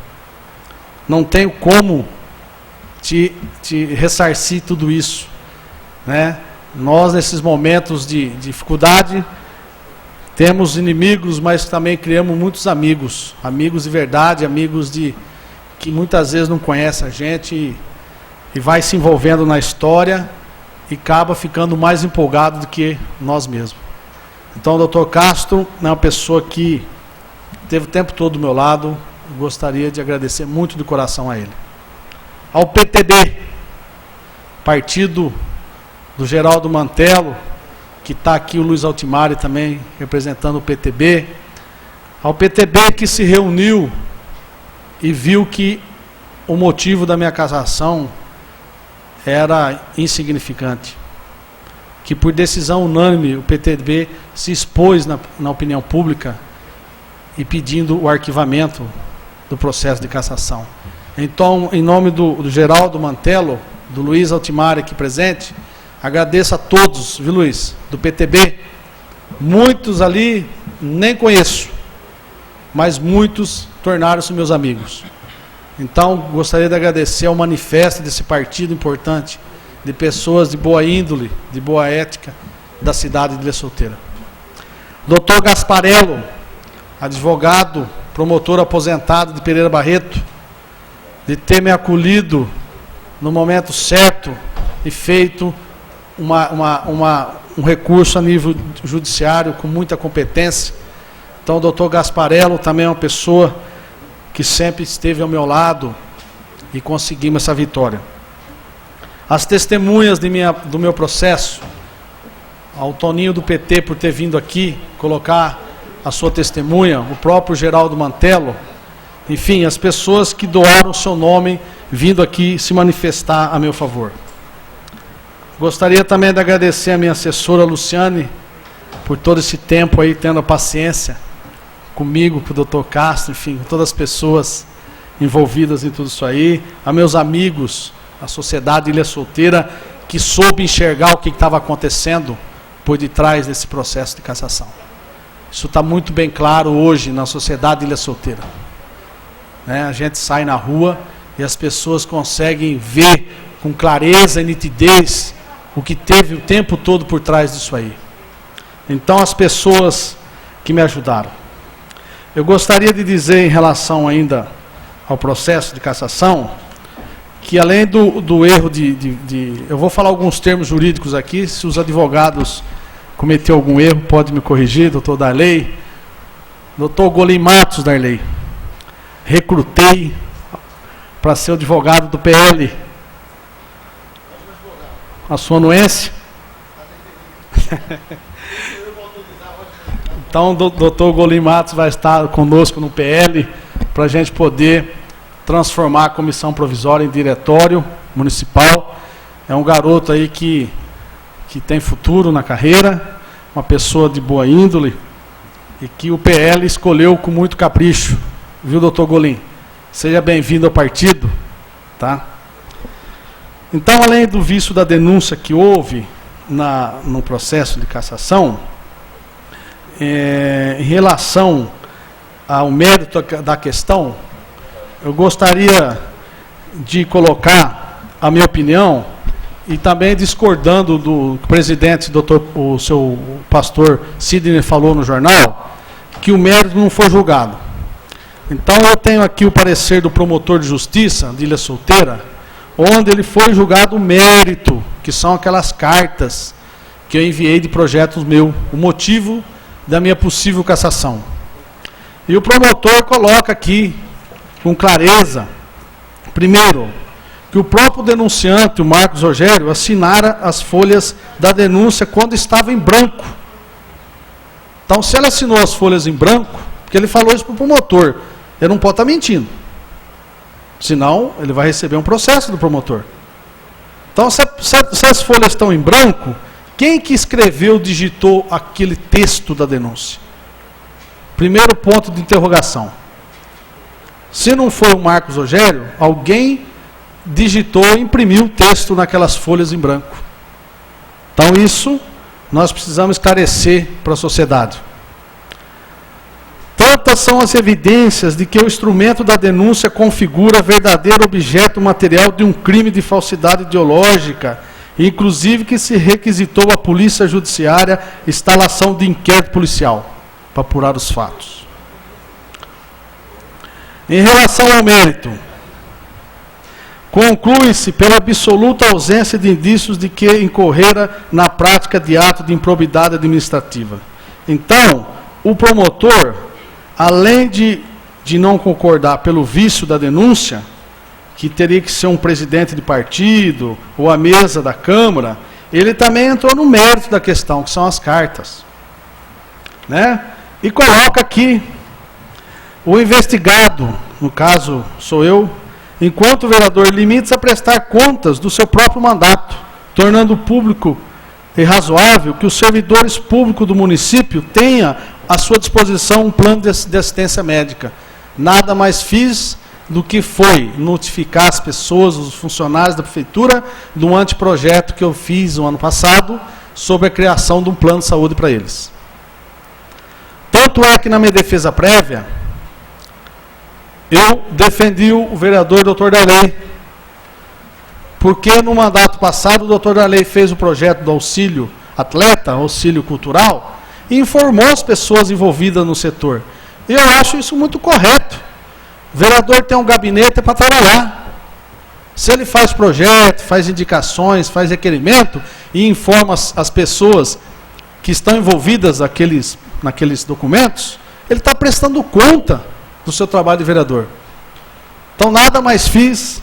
Não tenho como te ressarcir tudo isso, Nós, nesses momentos de dificuldade, temos inimigos, mas também criamos muitos amigos. Amigos de verdade, amigos que muitas vezes não conhecem a gente e vai se envolvendo na história e acaba ficando mais empolgado do que nós mesmos. Então, o doutor Castro é uma pessoa que teve o tempo todo do meu lado. Eu gostaria de agradecer muito de coração a ele. Ao PTB, partido do Geraldo Mantelo, que está aqui o Luiz Altimari também representando o PTB, ao PTB que se reuniu e viu que o motivo da minha cassação era insignificante, que por decisão unânime o PTB se expôs na opinião pública e pedindo o arquivamento do processo de cassação. Então, em nome do Geraldo Mantelo, do Luiz Altimari aqui presente, agradeço a todos, viu, Luiz, do PTB. Muitos ali nem conheço, mas muitos tornaram-se meus amigos. Então, gostaria de agradecer ao manifesto desse partido importante, de pessoas de boa índole, de boa ética, da cidade de Ilha Solteira. Dr. Gasparello, advogado, promotor aposentado de Pereira Barreto, de ter me acolhido no momento certo e feito um recurso a nível judiciário com muita competência. Então, o doutor Gasparello também é uma pessoa que sempre esteve ao meu lado e conseguimos essa vitória. As testemunhas do meu processo, ao Toninho do PT por ter vindo aqui colocar a sua testemunha, o próprio Geraldo Mantello, enfim, as pessoas que doaram o seu nome vindo aqui se manifestar a meu favor. Gostaria também de agradecer a minha assessora Luciane por todo esse tempo aí, tendo a paciência comigo, com o Dr. Castro, enfim, com todas as pessoas envolvidas em tudo isso aí, a meus amigos, a sociedade Ilha Solteira, que soube enxergar o que estava acontecendo por detrás desse processo de cassação. Isso está muito bem claro hoje na sociedade Ilha Solteira. Né? A gente sai na rua e as pessoas conseguem ver com clareza e nitidez o que teve o tempo todo por trás disso aí. Então, as pessoas que me ajudaram. Eu gostaria de dizer em relação ainda ao processo de cassação, que além do erro eu vou falar alguns termos jurídicos aqui, se os advogados cometeu algum erro, pode me corrigir, doutor Darley. Doutor Golim Matos, Darley, recrutei para ser o advogado do PL. A sua anuência? Então, o doutor Golim Matos vai estar conosco no PL para a gente poder transformar a comissão provisória em diretório municipal. É um garoto aí que tem futuro na carreira, uma pessoa de boa índole e que o PL escolheu com muito capricho. Viu, doutor Golim? Seja bem-vindo ao partido, tá? Então, além do vício da denúncia que houve no processo de cassação, em relação ao mérito da questão, eu gostaria de colocar a minha opinião e também discordando do presidente, o seu pastor Sidney falou no jornal, que o mérito não foi julgado. Então eu tenho aqui o parecer do promotor de justiça de Ilha Solteira, onde ele foi julgado o mérito, que são aquelas cartas que eu enviei de projetos meu, o motivo da minha possível cassação. E o promotor coloca aqui, com clareza, primeiro, que o próprio denunciante, o Marcos Rogério, assinara as folhas da denúncia quando estava em branco. Então, se ela assinou as folhas em branco, porque ele falou isso para o promotor, ele não pode estar mentindo. Senão, ele vai receber um processo do promotor. Então, se as folhas estão em branco, quem que escreveu, digitou aquele texto da denúncia? Primeiro ponto de interrogação. Se não foi o Marcos Rogério, alguém digitou, imprimiu o texto naquelas folhas em branco. Então isso nós precisamos esclarecer para a sociedade. Tantas são as evidências de que o instrumento da denúncia configura verdadeiro objeto material de um crime de falsidade ideológica, inclusive que se requisitou à Polícia Judiciária instalação de inquérito policial para apurar os fatos. Em relação ao mérito, conclui-se pela absoluta ausência de indícios de que incorrera na prática de ato de improbidade administrativa. Então, o promotor, além de não concordar pelo vício da denúncia, que teria que ser um presidente de partido ou a mesa da Câmara, ele também entrou no mérito da questão, que são as cartas. Né? E coloca aqui, o investigado, no caso sou eu, enquanto vereador, limita-se a prestar contas do seu próprio mandato, tornando público e razoável que os servidores públicos do município tenham à sua disposição um plano de assistência médica. Nada mais fiz do que foi notificar as pessoas, os funcionários da prefeitura, do anteprojeto que eu fiz no ano passado, sobre a criação de um plano de saúde para eles. Tanto é que na minha defesa prévia, eu defendi o vereador Dr. Darley, porque no mandato passado o Dr. Darley fez o projeto do auxílio atleta, auxílio cultural, e informou as pessoas envolvidas no setor. E eu acho isso muito correto. O vereador tem um gabinete para trabalhar. Se ele faz projeto, faz indicações, faz requerimento e informa as pessoas que estão envolvidas naqueles documentos, ele está prestando conta do seu trabalho de vereador. Então, nada mais fiz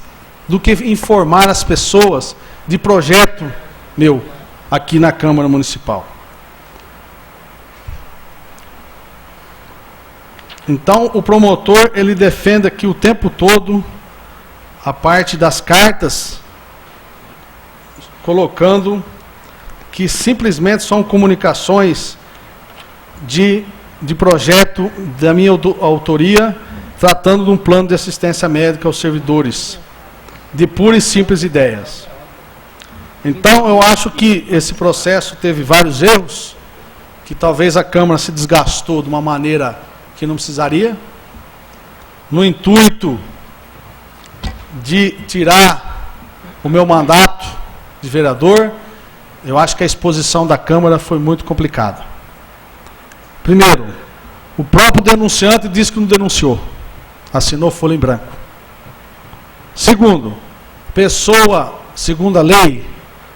do que informar as pessoas de projeto meu aqui na Câmara Municipal. Então, o promotor, ele defende aqui o tempo todo a parte das cartas, colocando que simplesmente são comunicações de projeto da minha autoria, tratando de um plano de assistência médica aos servidores, de puras e simples ideias. Então, eu acho que esse processo teve vários erros, que talvez a Câmara se desgastou de uma maneira que não precisaria, no intuito de tirar o meu mandato de vereador. Eu acho que a exposição da Câmara foi muito complicada. Primeiro, o próprio denunciante disse que não denunciou, assinou folha em branco. Segundo, pessoa, segundo a lei,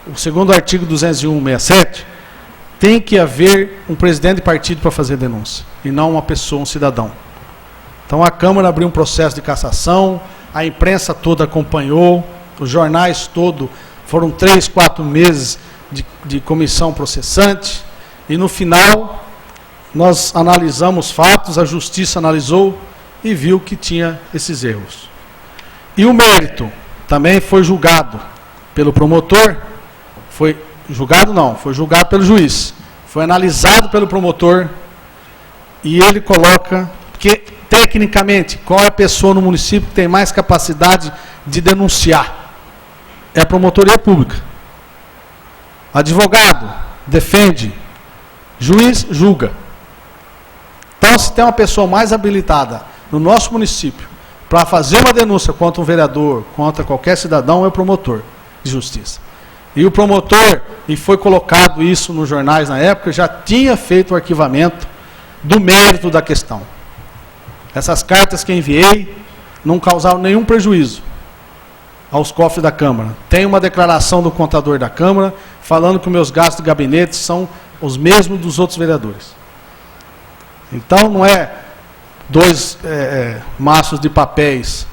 o segundo artigo 201/67, tem que haver um presidente de partido para fazer denúncia, e não uma pessoa, um cidadão. Então a Câmara abriu um processo de cassação, a imprensa toda acompanhou, os jornais todos, foram 3, 4 meses de comissão processante, e no final nós analisamos fatos, a justiça analisou e viu que tinha esses erros. E o mérito também foi julgado pelo promotor, foi julgado pelo juiz, foi analisado pelo promotor, e ele coloca que, tecnicamente, qual é a pessoa no município que tem mais capacidade de denunciar? É a promotoria pública. Advogado defende, juiz julga. Então, se tem uma pessoa mais habilitada no nosso município para fazer uma denúncia contra um vereador, contra qualquer cidadão, é o promotor de justiça. E o promotor, e foi colocado isso nos jornais na época, já tinha feito o arquivamento do mérito da questão. Essas cartas que enviei não causaram nenhum prejuízo aos cofres da Câmara. Tem uma declaração do contador da Câmara falando que meus gastos de gabinete são os mesmos dos outros vereadores. Então não é 2 maços de papéis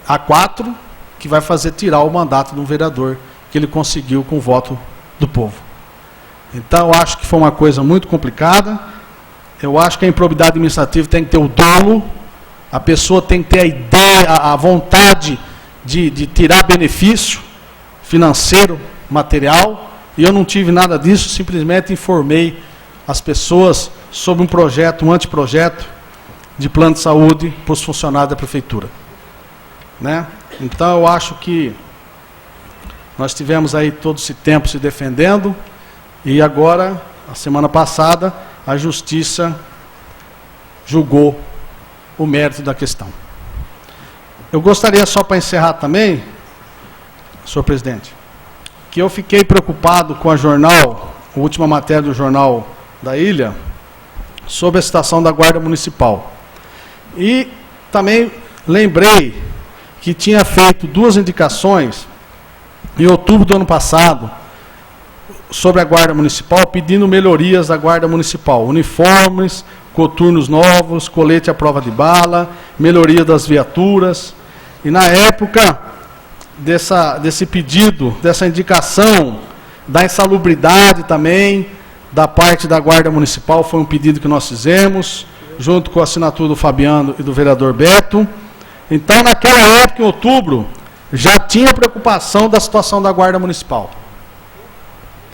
A4 que vai fazer tirar o mandato de um vereador que ele conseguiu com o voto do povo. Então eu acho que foi uma coisa muito complicada. Eu acho que a improbidade administrativa tem que ter o dolo, a pessoa tem que ter a ideia, a vontade de tirar benefício financeiro, material, e eu não tive nada disso, simplesmente informei as pessoas sobre um projeto, um anteprojeto de plano de saúde para os funcionários da prefeitura. Né? Então eu acho que nós tivemos aí todo esse tempo se defendendo, e agora, a semana passada, a Justiça julgou o mérito da questão. Eu gostaria, só para encerrar também, senhor presidente, que eu fiquei preocupado com a última matéria do Jornal da Ilha, sobre a situação da Guarda Municipal. E também lembrei que tinha feito 2 indicações em outubro do ano passado sobre a Guarda Municipal, pedindo melhorias da Guarda Municipal, uniformes, coturnos novos, colete à prova de bala, melhoria das viaturas. E na época desse pedido, dessa indicação da insalubridade também, da parte da Guarda Municipal, foi um pedido que nós fizemos, junto com a assinatura do Fabiano e do vereador Beto. Então, naquela época, em outubro, já tinha preocupação da situação da Guarda Municipal.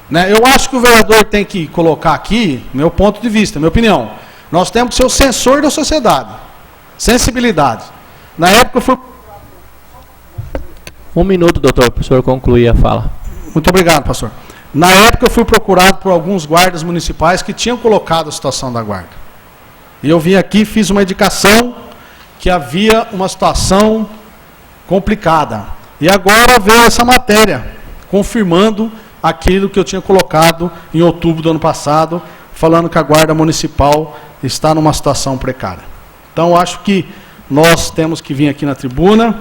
Né? Eu acho que o vereador tem que colocar aqui, meu ponto de vista, minha opinião, nós temos que ser o censor da sociedade. Sensibilidade. Na época eu fui... 1 minuto, doutor, para o senhor concluir a fala. Muito obrigado, pastor. Na época eu fui procurado por alguns guardas municipais que tinham colocado a situação da guarda. E eu vim aqui e fiz uma indicação que havia uma situação complicada. E agora veio essa matéria, confirmando aquilo que eu tinha colocado em outubro do ano passado, falando que a Guarda Municipal está numa situação precária. Então, acho que nós temos que vir aqui na tribuna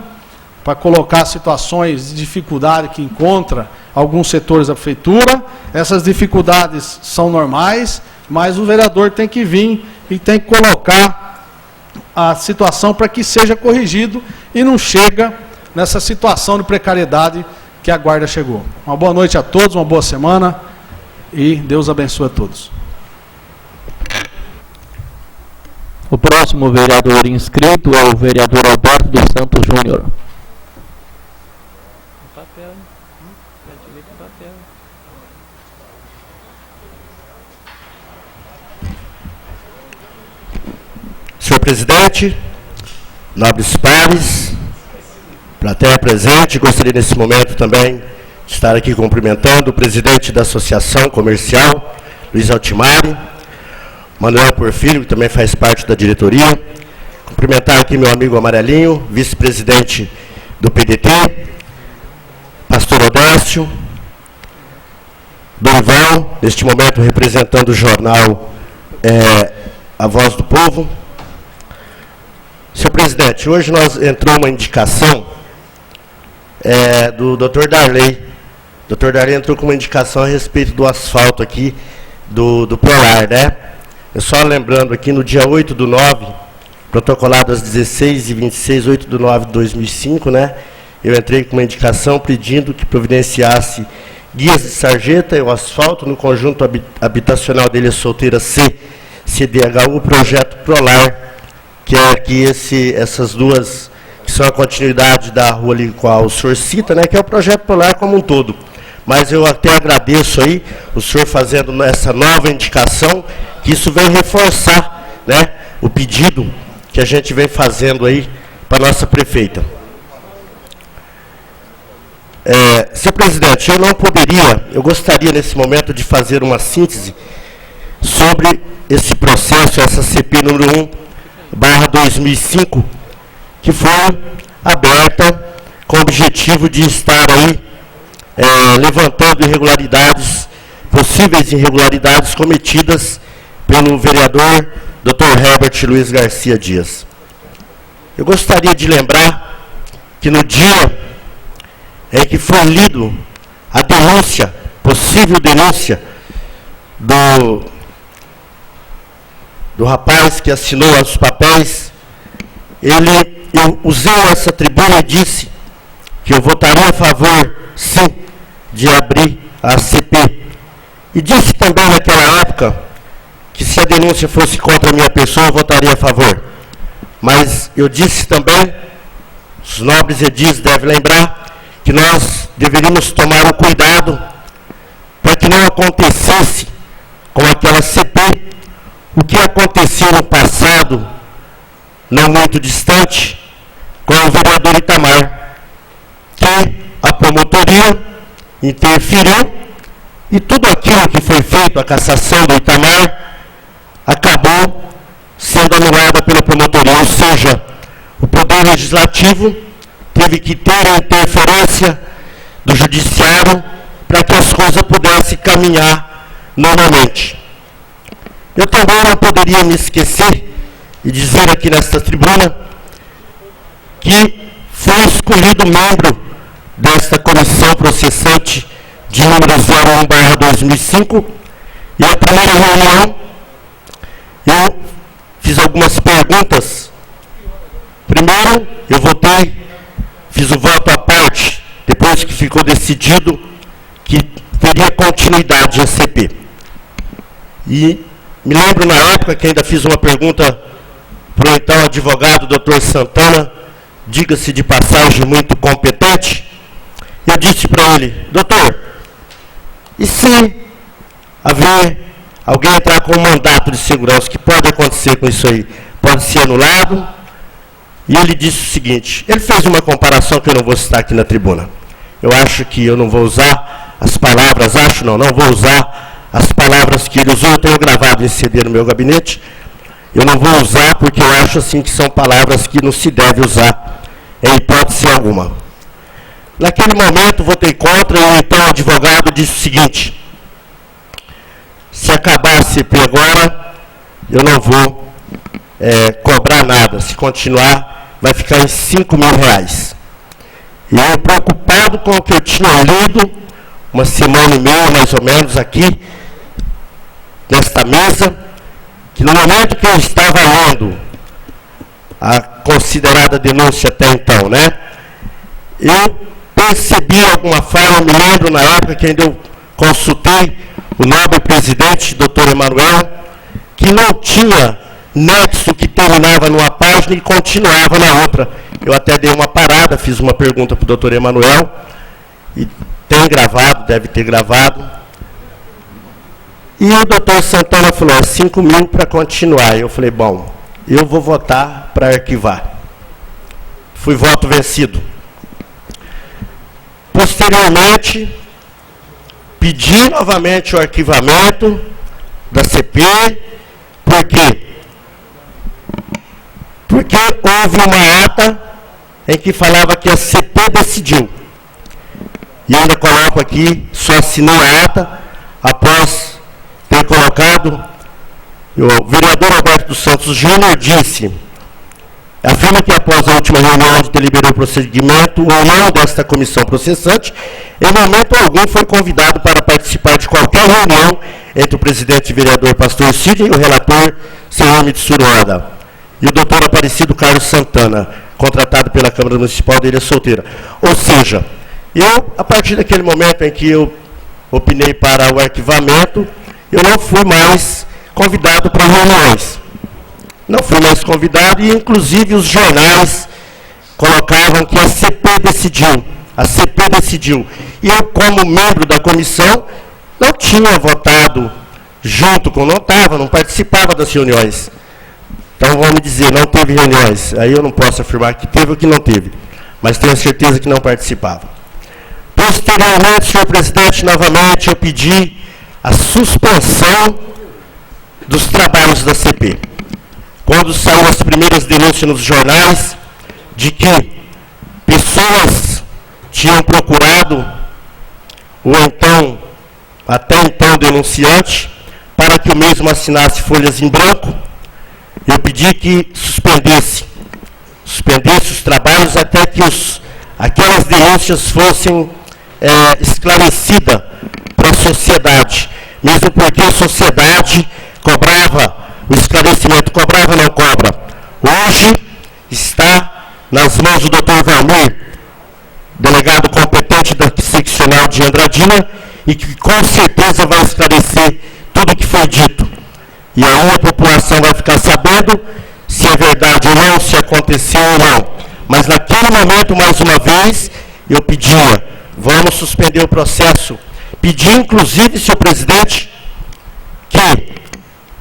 para colocar situações de dificuldade que encontra alguns setores da prefeitura. Essas dificuldades são normais, mas o vereador tem que vir e tem que colocar a situação para que seja corrigido e não chega nessa situação de precariedade que a Guarda chegou. Uma boa noite a todos, uma boa semana e Deus abençoe a todos. O próximo vereador inscrito é o vereador Alberto dos Santos Júnior. Senhor presidente, nobres pares, plateia presente, gostaria nesse momento também de estar aqui cumprimentando o presidente da Associação Comercial, Luiz Altimari, Manuel Porfírio, que também faz parte da diretoria, cumprimentar aqui meu amigo Amarelinho, vice-presidente do PDT, pastor Odécio, Dorival, neste momento representando o jornal A Voz do Povo. Senhor presidente, hoje entrou uma indicação do Dr. Darley. O Dr. Darley entrou com uma indicação a respeito do asfalto aqui do Polar, né? Eu só lembrando aqui, no dia 8/9, protocolado às 16h26, 8/9/2005, né? Eu entrei com uma indicação pedindo que providenciasse guias de sarjeta e o asfalto no conjunto habitacional de Ilha Solteira C, CDHU, o projeto Prolar, que é aqui essas duas, que são a continuidade da rua ali com o senhor cita, né? Que é o projeto Prolar como um todo. Mas eu até agradeço aí o senhor fazendo essa nova indicação, que isso vem reforçar, né, o pedido que a gente vem fazendo aí para a nossa prefeita. Senhor presidente, eu gostaria nesse momento de fazer uma síntese sobre esse processo, essa CP número 1/2005, que foi aberta com o objetivo de estar aí levantando possíveis irregularidades cometidas pelo vereador Dr. Herbert Luiz Garcia Dias. Eu gostaria de lembrar que no dia em que foi lido a denúncia, possível denúncia, do rapaz que assinou os papéis, eu usei essa tribuna e disse que eu votaria a favor, sim, de abrir a CP. E disse também naquela época que se a denúncia fosse contra a minha pessoa, eu votaria a favor. Mas eu disse também, os nobres edis devem lembrar, que nós deveríamos tomar o cuidado para que não acontecesse com aquela CP o que aconteceu no passado, não muito distante, com o vereador Itamar, que a promotoria interferiu e tudo aquilo que foi feito, a cassação do Itamar, acabou sendo anulada pela promotoria, ou seja, o Poder Legislativo teve que ter a interferência do Judiciário para que as coisas pudessem caminhar normalmente. Eu também não poderia me esquecer e dizer aqui nesta tribuna que foi escolhido membro desta comissão processante de número 01/2005, e a primeira reunião eu fiz algumas perguntas. Primeiro, eu fiz o voto à parte, depois que ficou decidido que teria continuidade a CP. E me lembro na época que ainda fiz uma pergunta para o então advogado Dr. Santana, diga-se de passagem muito competente. Eu disse para ele: doutor, e se alguém entrar com um mandato de segurança, o que pode acontecer com isso aí? Pode ser anulado? E ele disse o seguinte, ele fez uma comparação que eu não vou citar aqui na tribuna. Eu acho que eu não vou usar as palavras, não vou usar as palavras que ele usou, eu tenho gravado em CD no meu gabinete. Eu não vou usar porque eu acho assim que são palavras que não se deve usar em hipótese alguma. Naquele momento votei contra e o então advogado disse o seguinte: se acabar a CP agora, eu não vou cobrar nada. Se continuar, vai ficar em R$5.000. E eu, preocupado com o que eu tinha lido, uma semana e meia mais ou menos aqui, nesta mesa, que no momento que eu estava lendo a considerada denúncia até então, né, eu percebi alguma fala, me lembro na época que ainda eu consultei o nobre presidente, Dr. Emanuel, que não tinha nexo que terminava numa página e continuava na outra. Eu até dei uma parada, fiz uma pergunta para o doutor Emanuel, e tem gravado, deve ter gravado. E o doutor Santana falou, 5 mil para continuar. Eu falei, bom, eu vou votar para arquivar. Fui voto vencido. Posteriormente, pedi novamente o arquivamento da CP. Por quê? Porque houve uma ata em que falava que a CP decidiu. E ainda coloco aqui, só assinei a ata após ter colocado, o vereador Alberto dos Santos Júnior disse, afirma que após a última reunião onde deliberou o procedimento, o não desta comissão processante, em momento algum foi convidado para participar de qualquer reunião entre o presidente e vereador Pastor Sidney e o relator, senhor Mitsuru Oda, e o doutor Aparecido Carlos Santana, contratado pela Câmara Municipal de Ilha Solteira. Ou seja, eu, a partir daquele momento em que eu opinei para o arquivamento, eu não fui mais convidado para reuniões. Não fui mais convidado e, inclusive, os jornais colocavam que a CP decidiu. A CP decidiu. E eu, como membro da comissão, não tinha votado junto com... não participava das reuniões. Então, vamos dizer, não teve reuniões. Aí eu não posso afirmar que teve ou que não teve. Mas tenho certeza que não participava. Posteriormente, senhor presidente, novamente, eu pedi a suspensão dos trabalhos da CP. Quando saíram as primeiras denúncias nos jornais de que pessoas tinham procurado o até então denunciante, para que o mesmo assinasse folhas em branco, eu pedi que suspendesse os trabalhos até que aquelas denúncias fossem esclarecidas para a sociedade, mesmo porque a sociedade cobrava o esclarecimento, cobrava ou não cobra. Hoje está nas mãos do Dr. Valmir, delegado competente da seccional de Andradina, e que com certeza vai esclarecer tudo o que foi dito. E aí a população vai ficar sabendo se é verdade ou não, se aconteceu ou não. Mas naquele momento, mais uma vez, eu pedia, vamos suspender o processo. Pedi, inclusive, senhor presidente, que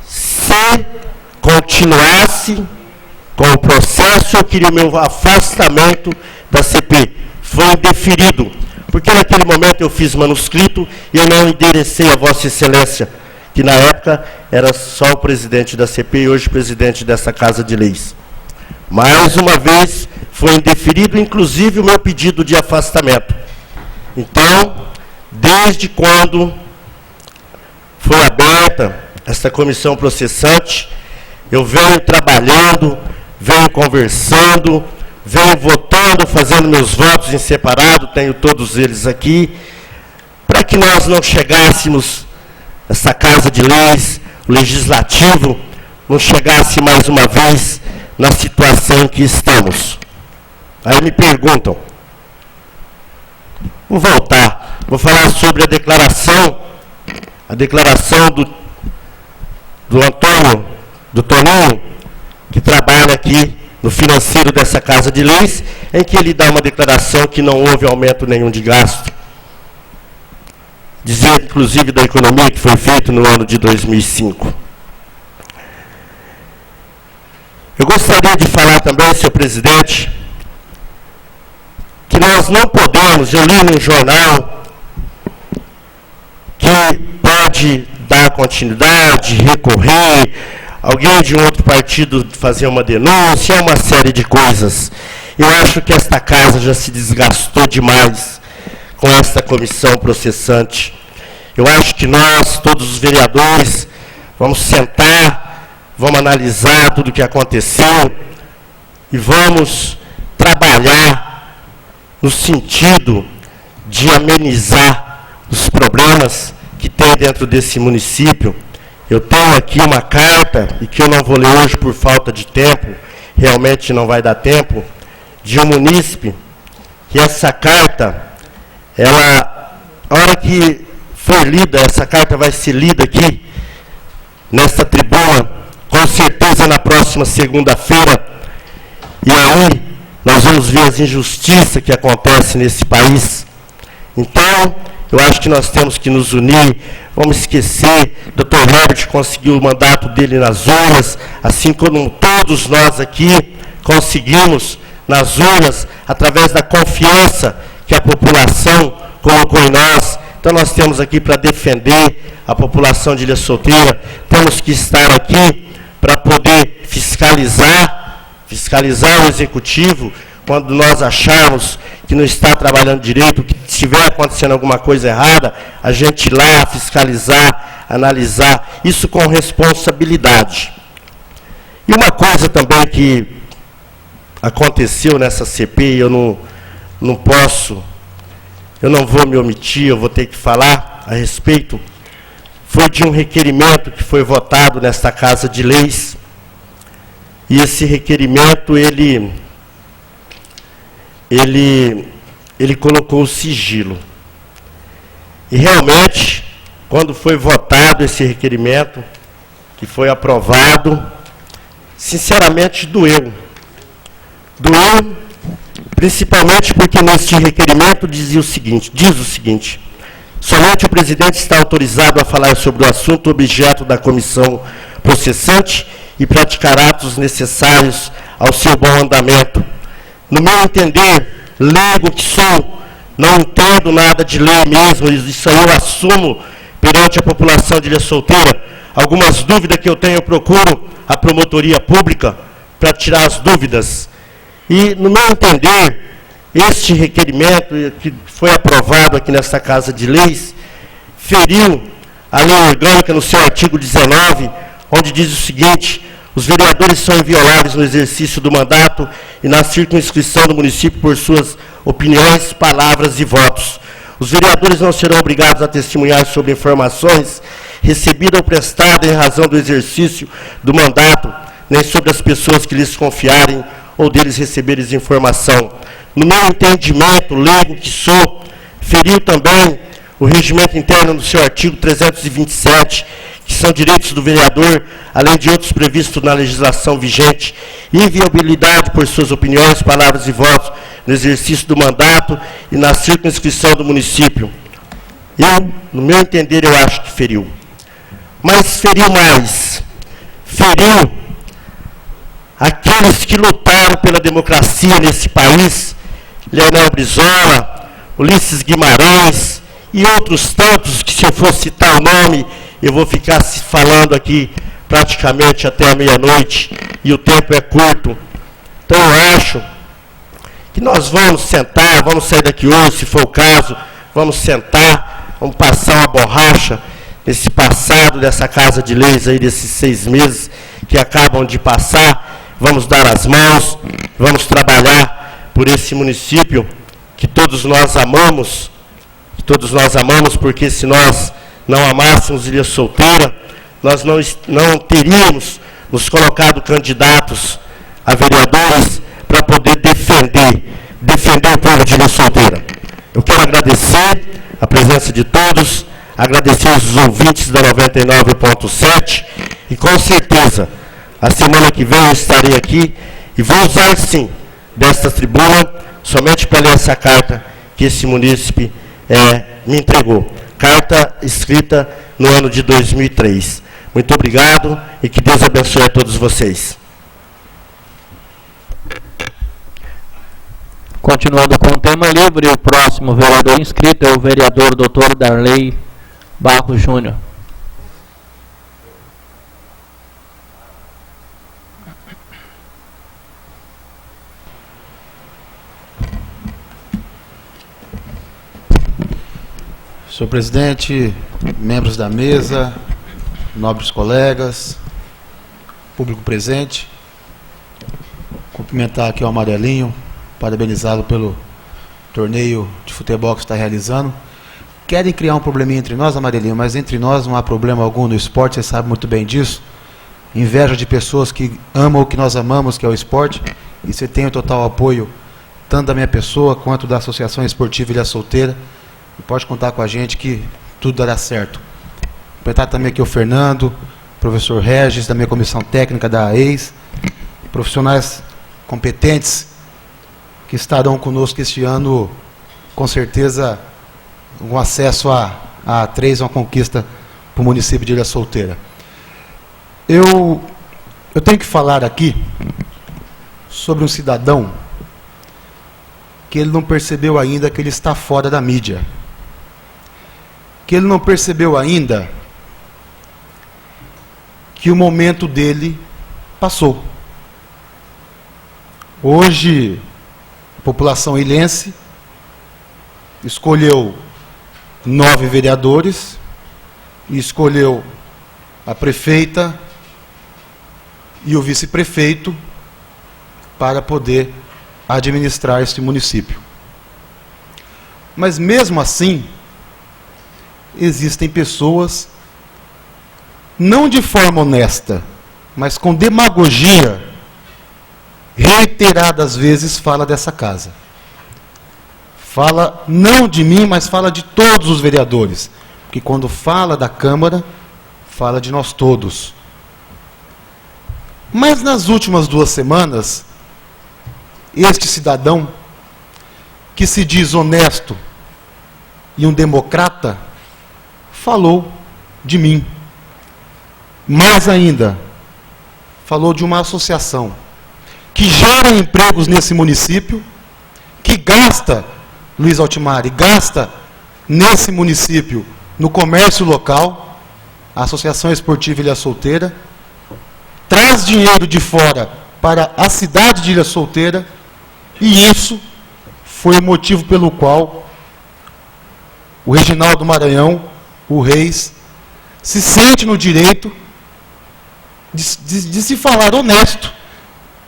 se continuasse com o processo, eu queria o meu afastamento da CP. Foi indeferido, porque naquele momento eu fiz manuscrito e eu não enderecei a Vossa Excelência, que na época era só o presidente da CP e hoje presidente dessa Casa de Leis. Mais uma vez foi indeferido, inclusive, o meu pedido de afastamento. Então, desde quando foi aberta esta comissão processante, eu venho trabalhando, venho conversando, venho votando, fazendo meus votos em separado, tenho todos eles aqui, para que nós não chegássemos, essa Casa de Leis, o Legislativo, não chegasse mais uma vez na situação em que estamos. Aí me perguntam, vou voltar, vou falar sobre a declaração do Antônio, do Toninho, que trabalha aqui no financeiro dessa Casa de Leis, em que ele dá uma declaração que não houve aumento nenhum de gasto. Dizia, inclusive, da economia que foi feito no ano de 2005. Eu gostaria de falar também, senhor presidente, que nós não podemos, eu li num jornal, que pode dar continuidade, recorrer, alguém de um outro partido fazer uma denúncia, uma série de coisas. Eu acho que esta casa já se desgastou demais com esta comissão processante. Eu acho que nós, todos os vereadores, vamos sentar, vamos analisar tudo o que aconteceu e vamos trabalhar no sentido de amenizar os problemas que tem dentro desse município. Eu tenho aqui uma carta, e que eu não vou ler hoje por falta de tempo, realmente não vai dar tempo, de um munícipe, que essa carta, a hora que for lida, essa carta vai ser lida aqui, nesta tribuna, com certeza na próxima segunda-feira, e aí nós vamos ver as injustiças que acontecem nesse país. Então, eu acho que nós temos que nos unir, vamos esquecer, Dr. Herbert conseguiu o mandato dele nas urnas, assim como todos nós aqui conseguimos nas urnas, através da confiança que a população colocou em nós. Então nós temos aqui para defender a população de Ilha Solteira, temos que estar aqui para poder fiscalizar o executivo, quando nós acharmos que não está trabalhando direito, que estiver acontecendo alguma coisa errada, a gente ir lá fiscalizar, analisar, isso com responsabilidade. E uma coisa também que aconteceu nessa CPI, eu não vou me omitir, eu vou ter que falar a respeito, foi de um requerimento que foi votado nesta Casa de Leis, e esse requerimento, ele colocou o sigilo. E realmente, quando foi votado esse requerimento, que foi aprovado, sinceramente doeu. Doeu, principalmente porque neste requerimento diz o seguinte: somente o presidente está autorizado a falar sobre o assunto objeto da comissão processante e praticar atos necessários ao seu bom andamento. No meu entender, leigo que sou, não entendo nada de lei mesmo, isso aí eu assumo perante a população de Ilha Solteira. Algumas dúvidas que eu tenho, eu procuro a promotoria pública para tirar as dúvidas. E, no meu entender, este requerimento que foi aprovado aqui nesta Casa de Leis, feriu a lei orgânica no seu artigo 19, onde diz o seguinte: os vereadores são invioláveis no exercício do mandato e na circunscrição do município por suas opiniões, palavras e votos. Os vereadores não serão obrigados a testemunhar sobre informações recebidas ou prestadas em razão do exercício do mandato, nem sobre as pessoas que lhes confiarem ou deles receberem informação. No meu entendimento, leigo que sou, feriu também o regimento interno no seu artigo 327, que são direitos do vereador, além de outros previstos na legislação vigente, inviolabilidade por suas opiniões, palavras e votos no exercício do mandato e na circunscrição do município. No meu entender, eu acho que feriu. Mas feriu mais. Feriu aqueles que lutaram pela democracia nesse país, Leonel Brizola, Ulisses Guimarães e outros tantos, que se eu for citar o nome, eu vou ficar falando aqui praticamente até a meia-noite, e o tempo é curto. Então eu acho que nós vamos sentar, vamos sair daqui hoje, se for o caso, vamos sentar, vamos passar uma borracha nesse passado dessa Casa de Leis aí, desses 6 meses que acabam de passar, vamos dar as mãos, vamos trabalhar por esse município que todos nós amamos, porque se nós não amássemos Ilha Solteira, nós não teríamos nos colocado candidatos a vereadores para poder defender o povo de Ilha Solteira. Eu quero agradecer a presença de todos, agradecer os ouvintes da 99.7 e com certeza a semana que vem eu estarei aqui e vou usar sim desta tribuna somente para ler essa carta que esse munícipe me entregou. Carta escrita no ano de 2003. Muito obrigado e que Deus abençoe a todos vocês. Continuando com o tema livre, o próximo vereador inscrito é o vereador Dr. Darley Barros Júnior. Senhor presidente, membros da mesa, nobres colegas, público presente, cumprimentar aqui o Amarelinho, parabenizá-lo pelo torneio de futebol que está realizando. Querem criar um probleminha entre nós, Amarelinho, mas entre nós não há problema algum no esporte, você sabe muito bem disso. Inveja de pessoas que amam o que nós amamos, que é o esporte, e você tem o total apoio, tanto da minha pessoa, quanto da Associação Esportiva Ilha Solteira. E pode contar com a gente que tudo dará certo. Cumprimentar também aqui o Fernando, professor Regis, da minha comissão técnica da AES, profissionais competentes que estarão conosco este ano, com certeza, um acesso a A3, uma conquista para o município de Ilha Solteira. Eu tenho que falar aqui sobre um cidadão que ele não percebeu ainda que ele está fora da mídia. Que ele não percebeu ainda que o momento dele passou. Hoje, a população ilhense escolheu 9 vereadores e escolheu a prefeita e o vice-prefeito para poder administrar este município. Mas mesmo assim, existem pessoas, não de forma honesta, mas com demagogia, reiteradas vezes fala dessa casa. Fala não de mim, mas fala de todos os vereadores. Porque quando fala da Câmara, fala de nós todos. Mas nas últimas 2 semanas, este cidadão, que se diz honesto e um democrata, falou de mim. Mais ainda, falou de uma associação que gera empregos nesse município, que gasta, Luiz Altimari, gasta nesse município, no comércio local, a Associação Esportiva Ilha Solteira, traz dinheiro de fora para a cidade de Ilha Solteira, e isso foi o motivo pelo qual o Reginaldo Maranhão, o Reis, se sente no direito de se falar honesto,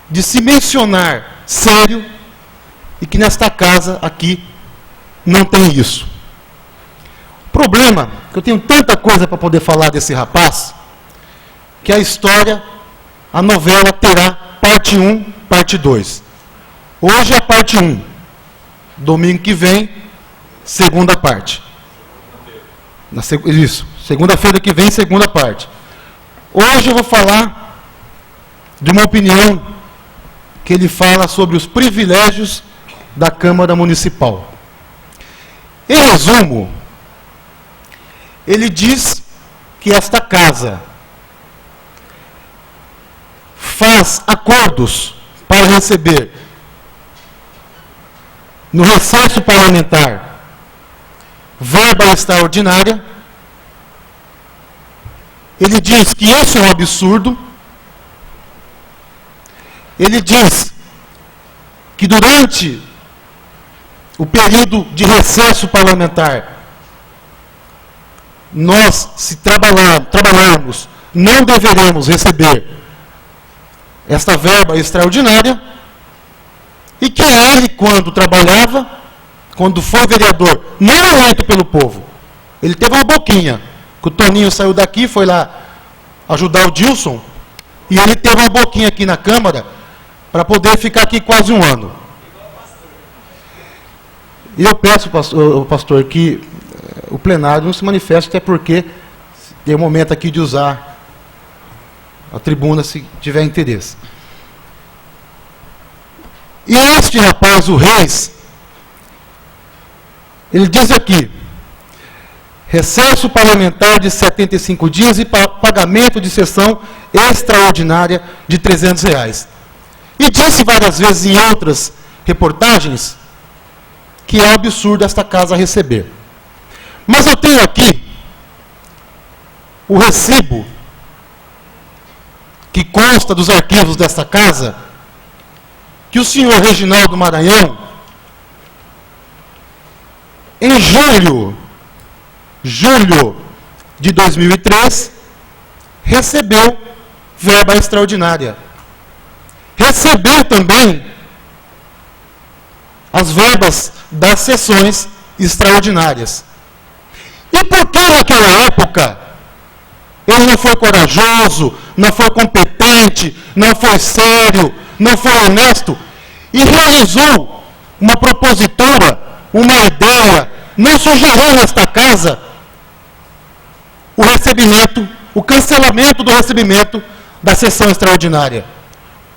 de se mencionar sério, e que nesta casa aqui não tem isso. O problema, que eu tenho tanta coisa para poder falar desse rapaz, que a história, a novela terá parte 1, parte 2. Hoje é a parte 1. Domingo que vem, segunda parte. Isso, segunda-feira que vem, segunda parte. Hoje eu vou falar de uma opinião que ele fala sobre os privilégios da Câmara Municipal. Em resumo, ele diz que esta casa faz acordos para receber no recesso parlamentar verba extraordinária. Ele diz que isso é um absurdo. Ele diz que durante o período de recesso parlamentar, nós, se trabalharmos, não deveremos receber esta verba extraordinária, e que ele, quando trabalhava, quando foi vereador, não eleito pelo povo, ele teve uma boquinha, que o Toninho saiu daqui, foi lá ajudar o Dilson, e ele teve uma boquinha aqui na Câmara, para poder ficar aqui quase 1 ano. E eu peço, pastor, que o plenário não se manifeste, até porque tem um momento aqui de usar a tribuna, se tiver interesse. E este rapaz, o Reis, ele diz aqui, recesso parlamentar de 75 dias e pagamento de sessão extraordinária de R$300. E disse várias vezes em outras reportagens que é um absurdo esta casa receber. Mas eu tenho aqui o recibo que consta dos arquivos desta casa, que o senhor Reginaldo Maranhão, em julho de 2003, recebeu verba extraordinária. Recebeu também as verbas das sessões extraordinárias. E por que naquela época ele não foi corajoso, não foi competente, não foi sério, não foi honesto e realizou uma propositura, uma ideia, não sugeriu nesta casa o recebimento, o cancelamento do recebimento da sessão extraordinária?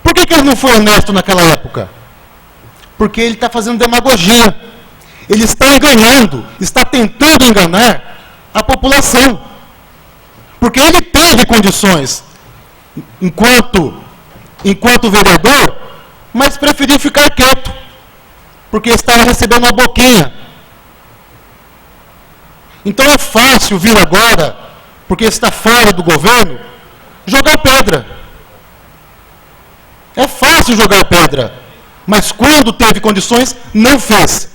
Por que que ele não foi honesto naquela época? Porque ele está fazendo demagogia. Ele está enganando, está tentando enganar a população. Porque ele teve condições, enquanto vereador, mas preferiu ficar quieto, porque estava recebendo uma boquinha. Então é fácil vir agora, porque está fora do governo, jogar pedra. É fácil jogar pedra, mas quando teve condições, não fez.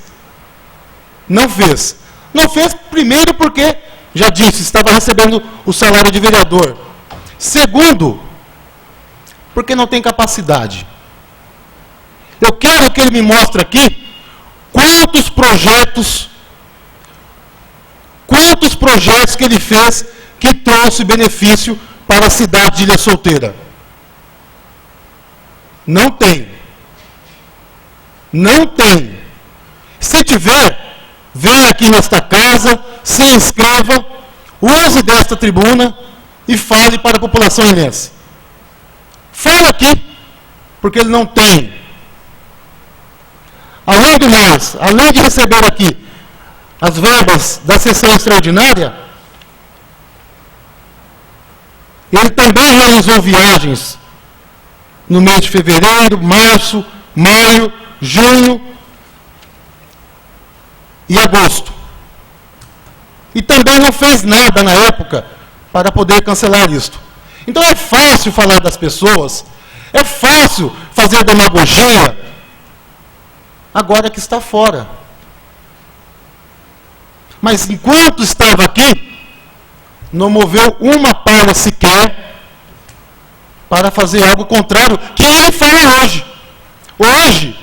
Não fez. Não fez primeiro porque, já disse, estava recebendo o salário de vereador. Segundo, porque não tem capacidade. Eu quero que ele me mostre aqui quantos projetos que ele fez que trouxe benefício para a cidade de Ilha Solteira. Não tem. Não tem. Se tiver, venha aqui nesta casa, se inscreva, use desta tribuna e fale para a população ilhense. Fala aqui, porque ele não tem. Além do mais, além de receber aqui as verbas da sessão extraordinária, ele também realizou viagens no mês de fevereiro, março, maio, junho e agosto. E também não fez nada na época para poder cancelar isto. Então é fácil falar das pessoas, é fácil fazer demagogia, agora que está fora. Mas enquanto estava aqui, não moveu uma palha sequer para fazer algo contrário que ele fala hoje. Hoje,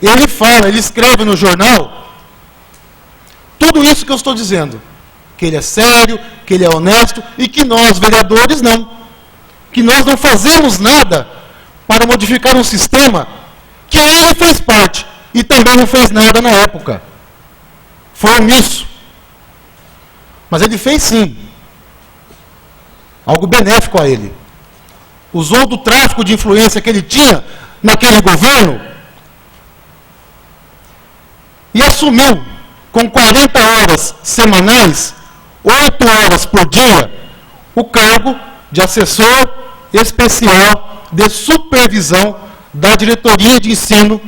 ele fala, ele escreve no jornal, tudo isso que eu estou dizendo. Que ele é sério, que ele é honesto, e que nós, vereadores, não. Que nós não fazemos nada para modificar um sistema que ele fez parte, e também não fez nada na época. Foi omisso. Mas ele fez sim. Algo benéfico a ele. Usou do tráfico de influência que ele tinha naquele governo e assumiu com 40 horas semanais, 8 horas por dia, o cargo de assessor especial de supervisão da diretoria de ensino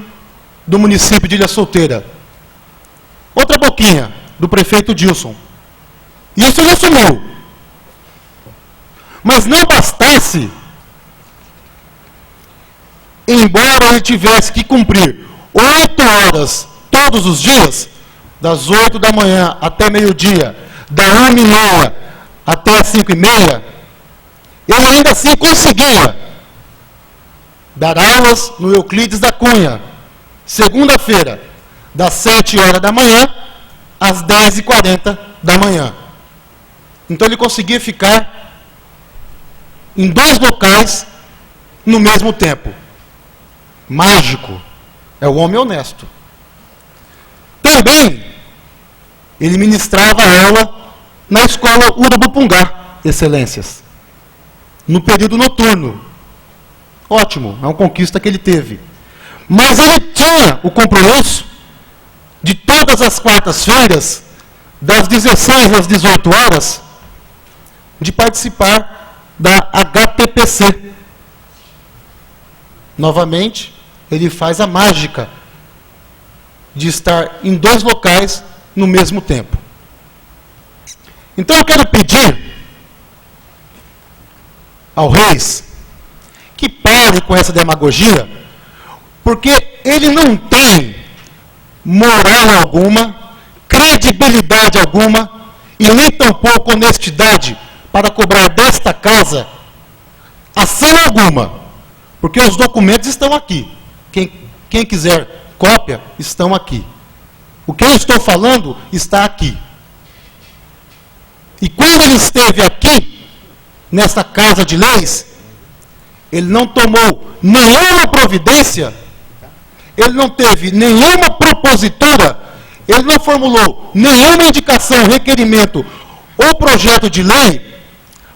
do município de Ilha Solteira. Outra boquinha do prefeito Dilson. Isso ele assumiu. Mas não bastasse, embora ele tivesse que cumprir 8 horas todos os dias, das 8 da manhã até meio-dia, da 1h30 até as 5h30, ele ainda assim conseguia dar aulas no Euclides da Cunha, segunda-feira, das 7 horas da manhã às 10h40 da manhã. Então ele conseguia ficar em 2 locais no mesmo tempo. Mágico. É o homem honesto. Também ele ministrava aula na escola Urubupungá, excelências, no período noturno. Ótimo, é uma conquista que ele teve. Mas ele tinha o compromisso de todas as quartas-feiras, das 16 às 18 horas, de participar da HTPC. Novamente, ele faz a mágica de estar em 2 locais no mesmo tempo. Então eu quero pedir ao Reis que pare com essa demagogia, porque ele não tem moral alguma, credibilidade alguma e nem tampouco honestidade para cobrar desta casa ação alguma, porque os documentos estão aqui. Quem quiser cópia, estão aqui. O que eu estou falando está aqui. E quando ele esteve aqui, nesta Casa de Leis, ele não tomou nenhuma providência, ele não teve nenhuma propositura, ele não formulou nenhuma indicação, requerimento ou projeto de lei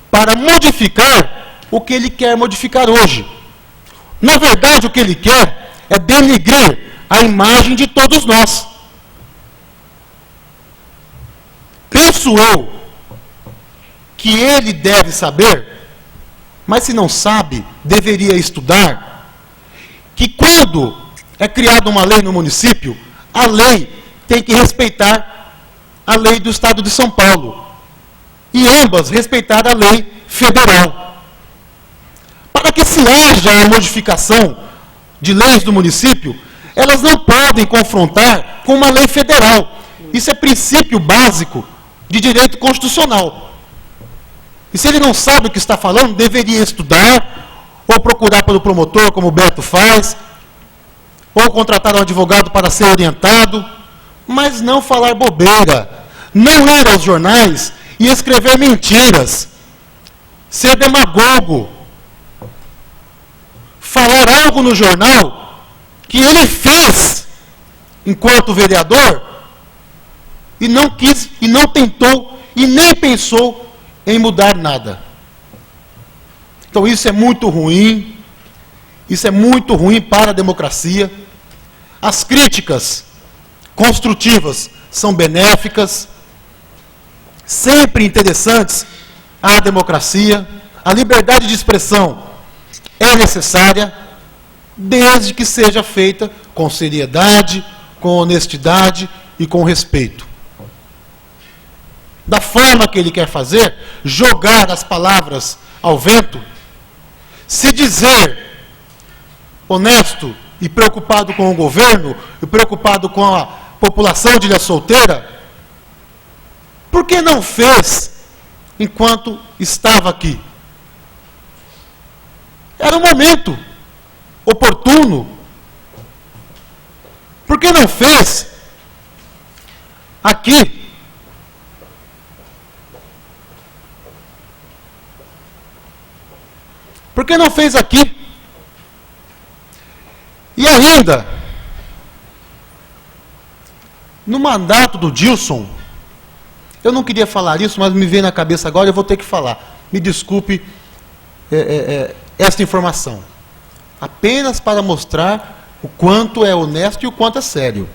para modificar o que ele quer modificar hoje. Na verdade, o que ele quer é denegrir a imagem de todos nós. Penso eu que ele deve saber, mas se não sabe, deveria estudar, que quando é criada uma lei no município, a lei tem que respeitar a lei do Estado de São Paulo. E ambas respeitar a lei federal. Para que se haja a modificação de leis do município, elas não podem confrontar com uma lei federal. Isso é princípio básico de direito constitucional. E se ele não sabe o que está falando, deveria estudar, ou procurar pelo promotor, como o Beto faz, ou contratar um advogado para ser orientado, mas não falar bobeira, não ir aos jornais e escrever mentiras, ser demagogo, falar algo no jornal que ele fez enquanto vereador e não quis, e não tentou, e nem pensou em mudar nada. Então isso é muito ruim para a democracia. As críticas construtivas são benéficas, sempre interessantes à democracia. A liberdade de expressão é necessária, desde que seja feita com seriedade, com honestidade e com respeito. Da forma que ele quer fazer, jogar as palavras ao vento, se dizer honesto e preocupado com o governo, e preocupado com a população de Ilha Solteira, por que não fez enquanto estava aqui? Era um momento oportuno. Por que não fez aqui? Por que não fez aqui? E ainda, no mandato do Dilson, eu não queria falar isso, mas me veio na cabeça agora, eu vou ter que falar. Me desculpe esta informação. Apenas para mostrar o quanto é honesto e o quanto é sério.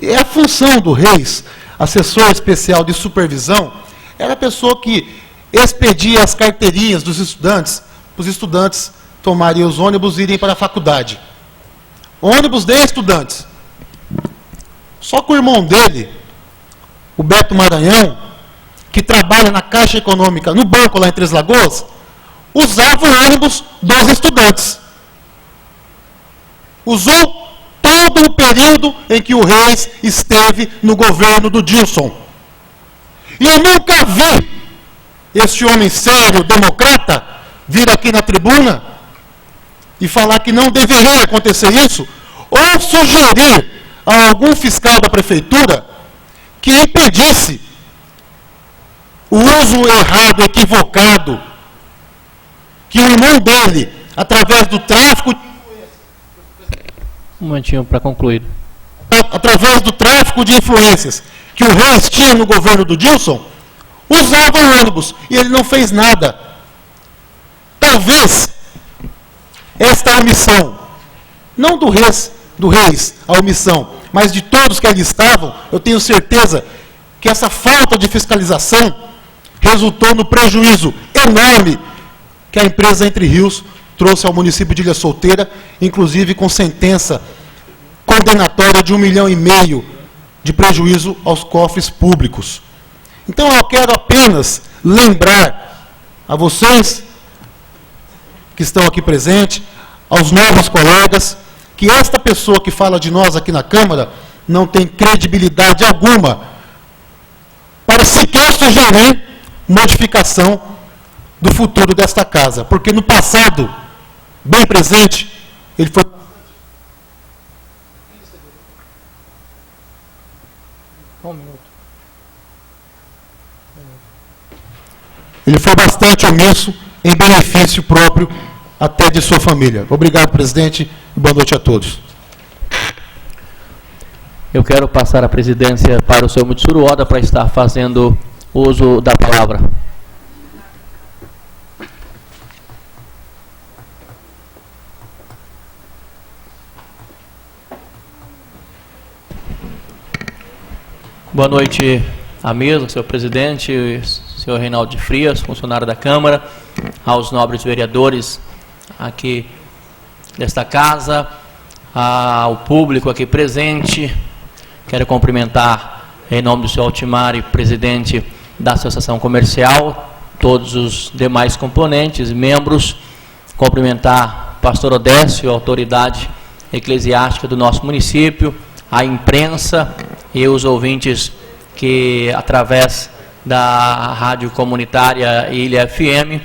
E a função do Reis, assessor especial de supervisão, era a pessoa que expedia as carteirinhas dos estudantes, para os estudantes tomarem os ônibus e irem para a faculdade. Ônibus de estudantes. Só que o irmão dele, o Beto Maranhão, que trabalha na Caixa Econômica, no banco lá em Três Lagoas, usava o ônibus dos estudantes. Usou todo o período em que o Reis esteve no governo do Dilson. E eu nunca vi este homem sério, democrata, vir aqui na tribuna e falar que não deveria acontecer isso, ou sugerir a algum fiscal da prefeitura que impedisse o uso errado, equivocado, que o irmão dele, através do tráfico... Um momentinho para concluir. Através do tráfico de influências que o Reis tinha no governo do Dilson, usava o ônibus e ele não fez nada. Talvez esta omissão, não do Reis, a omissão, mas de todos que ali estavam, eu tenho certeza que essa falta de fiscalização resultou no prejuízo enorme que a empresa Entre Rios trouxe ao município de Ilha Solteira, inclusive com sentença condenatória de 1,5 milhão de prejuízo aos cofres públicos. Então eu quero apenas lembrar a vocês que estão aqui presentes, aos novos colegas, que esta pessoa que fala de nós aqui na Câmara não tem credibilidade alguma para sequer sugerir modificação do futuro desta casa. Porque no passado, bem presente, ele foi... Ele foi bastante omisso em benefício próprio, até de sua família. Obrigado, presidente, e boa noite a todos. Eu quero passar a presidência para o senhor Mitsuru Oda para estar fazendo uso da palavra. Boa noite à mesa, senhor presidente, senhor Reinaldo de Frias, funcionário da Câmara, aos nobres vereadores aqui desta casa, ao público aqui presente. Quero cumprimentar, em nome do senhor Altimari, presidente da Associação Comercial, todos os demais componentes, membros, cumprimentar o pastor Odécio, autoridade eclesiástica do nosso município, a imprensa e os ouvintes que, através da rádio comunitária Ilha FM,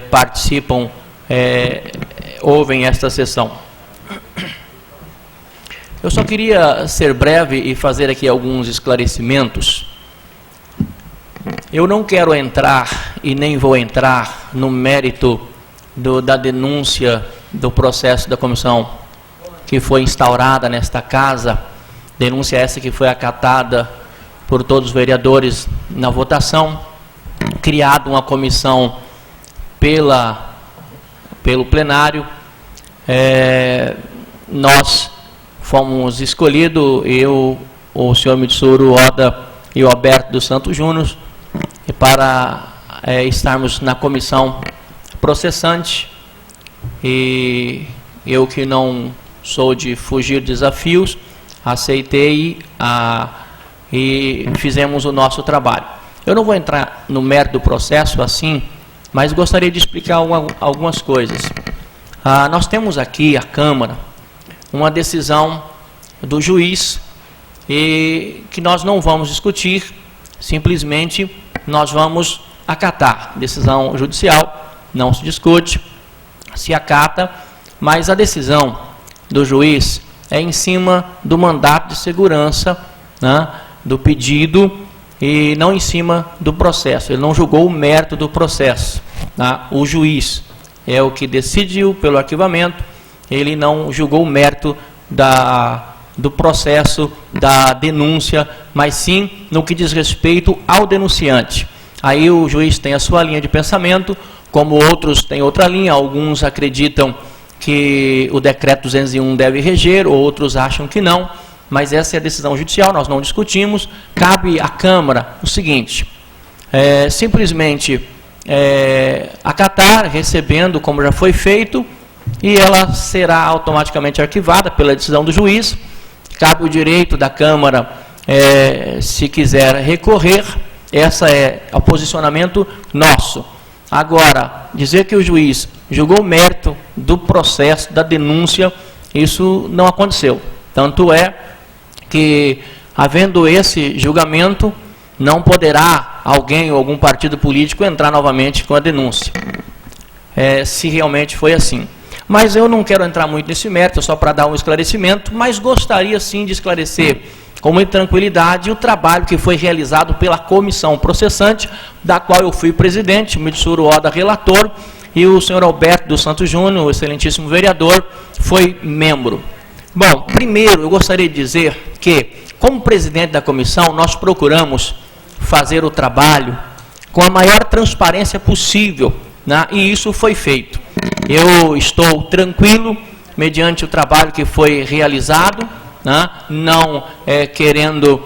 participam, ouvem esta sessão. Eu só queria ser breve e fazer aqui alguns esclarecimentos. Eu não quero entrar e nem vou entrar no mérito da denúncia do processo da comissão que foi instaurada nesta casa, denúncia essa que foi acatada por todos os vereadores na votação, criada uma comissão pelo plenário. Nós fomos escolhidos, eu, o senhor Mitsuru Oda e o Alberto dos Santos Júnior, para estarmos na comissão processante, e eu, que não sou de fugir de desafios, aceitei e fizemos o nosso trabalho. Eu não vou entrar no mérito do processo assim, mas gostaria de explicar algumas coisas. Nós temos aqui, a Câmara, uma decisão do juiz, e que nós não vamos discutir, simplesmente nós vamos acatar. Decisão judicial, não se discute, se acata, mas a decisão do juiz é em cima do mandato de segurança, né, do pedido, e não em cima do processo. Ele não julgou o mérito do processo, né? O juiz é o que decidiu pelo arquivamento, ele não julgou o mérito do processo, da denúncia, mas sim no que diz respeito ao denunciante. Aí o juiz tem a sua linha de pensamento, como outros têm outra linha. Alguns acreditam que o decreto 201 deve reger, outros acham que não, mas essa é a decisão judicial, nós não discutimos. Cabe à Câmara o seguinte, simplesmente acatar, recebendo como já foi feito, e ela será automaticamente arquivada pela decisão do juiz. Cabe o direito da Câmara, se quiser recorrer. Essa é o posicionamento nosso. Agora, dizer que o juiz julgou o mérito do processo, da denúncia, isso não aconteceu. Tanto é que, havendo esse julgamento, não poderá alguém ou algum partido político entrar novamente com a denúncia, se realmente foi assim. Mas eu não quero entrar muito nesse mérito, só para dar um esclarecimento, mas gostaria sim de esclarecer com muita tranquilidade o trabalho que foi realizado pela comissão processante, da qual eu fui presidente, o Mitsuru Oda relator, e o senhor Alberto dos Santos Júnior, o excelentíssimo vereador, foi membro. Bom, primeiro eu gostaria de dizer que, como presidente da comissão, nós procuramos fazer o trabalho com a maior transparência possível, né? E isso foi feito. Eu estou tranquilo mediante o trabalho que foi realizado, né? Não querendo,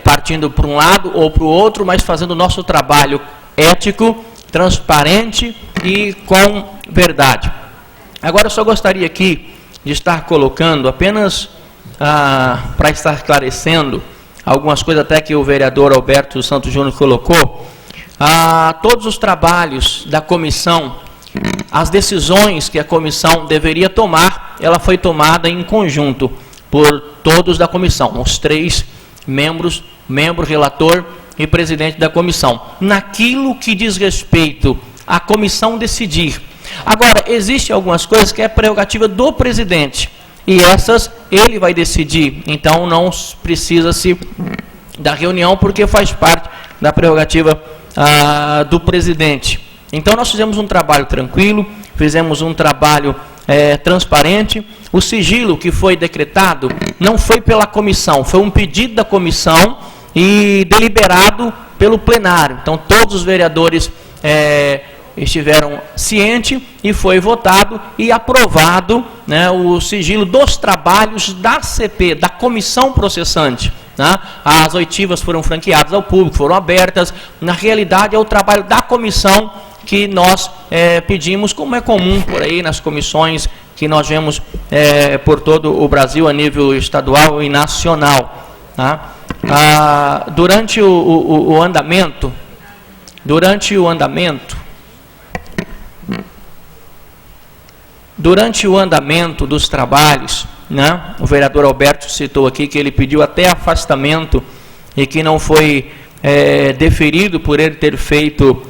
partindo para um lado ou para o outro, mas fazendo o nosso trabalho ético, transparente e com verdade. Agora eu só gostaria aqui de estar colocando, apenas para estar esclarecendo algumas coisas até que o vereador Alberto Santos Júnior colocou. Todos os trabalhos da comissão, as decisões que a comissão deveria tomar, ela foi tomada em conjunto por todos da comissão, os 3 membros, membro, relator e presidente da comissão, naquilo que diz respeito à comissão decidir. Agora, existem algumas coisas que é prerrogativa do presidente, e essas ele vai decidir, então não precisa-se da reunião, porque faz parte da prerrogativa do presidente. Então nós fizemos um trabalho tranquilo, fizemos um trabalho transparente. O sigilo que foi decretado não foi pela comissão, foi um pedido da comissão e deliberado pelo plenário. Então todos os vereadores estiveram cientes e foi votado e aprovado, né, o sigilo dos trabalhos da CP, da comissão processante. Né? As oitivas foram franqueadas ao público, foram abertas. Na realidade, é o trabalho da comissão que nós pedimos, como é comum por aí nas comissões que nós vemos por todo o Brasil, a nível estadual e nacional. Tá? Durante o andamento dos trabalhos, né, o vereador Alberto citou aqui que ele pediu até afastamento e que não foi deferido por ele ter feito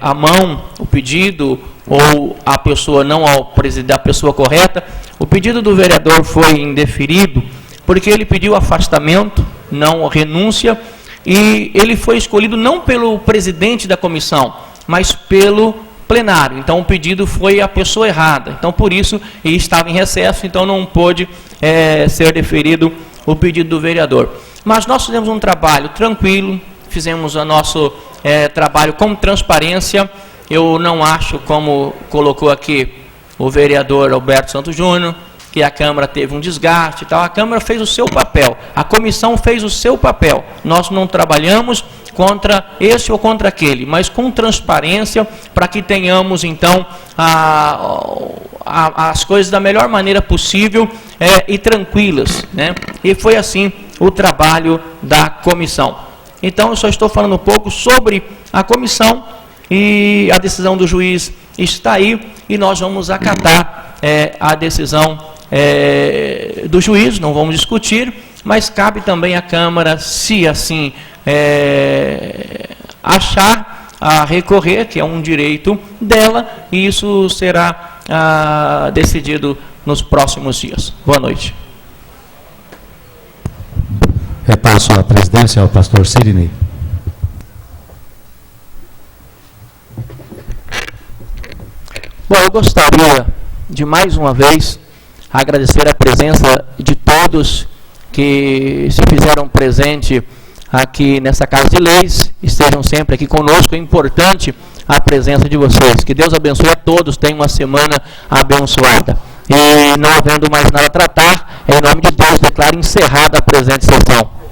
à mão o pedido, ou a pessoa não ao presidente, a pessoa correta. O pedido do vereador foi indeferido porque ele pediu afastamento, não renúncia, e ele foi escolhido não pelo presidente da comissão, mas pelo plenário. Então o pedido foi a pessoa errada. Então por isso, e estava em recesso, então não pôde ser deferido o pedido do vereador. Mas nós fizemos um trabalho tranquilo, fizemos o nosso trabalho com transparência. Eu não acho, como colocou aqui o vereador Alberto Santos Júnior, que a Câmara teve um desgaste e tal. A Câmara fez o seu papel, a comissão fez o seu papel. Nós não trabalhamos contra esse ou contra aquele, mas com transparência, para que tenhamos então as coisas da melhor maneira possível e tranquilas, né? E foi assim o trabalho da comissão. Então eu só estou falando um pouco sobre a comissão, e a decisão do juiz está aí, e nós vamos acatar a decisão do juiz, não vamos discutir, mas cabe também à Câmara, se assim achar, a recorrer, que é um direito dela, e isso será decidido nos próximos dias. Boa noite. Repasso a presidência ao pastor Sidney. Bom, eu gostaria de mais uma vez agradecer a presença de todos que se fizeram presente aqui nessa Casa de Leis, estejam sempre aqui conosco. É importante a presença de vocês. Que Deus abençoe a todos, tenham uma semana abençoada. E não havendo mais nada a tratar, em nome de Deus, declaro encerrada a presente sessão.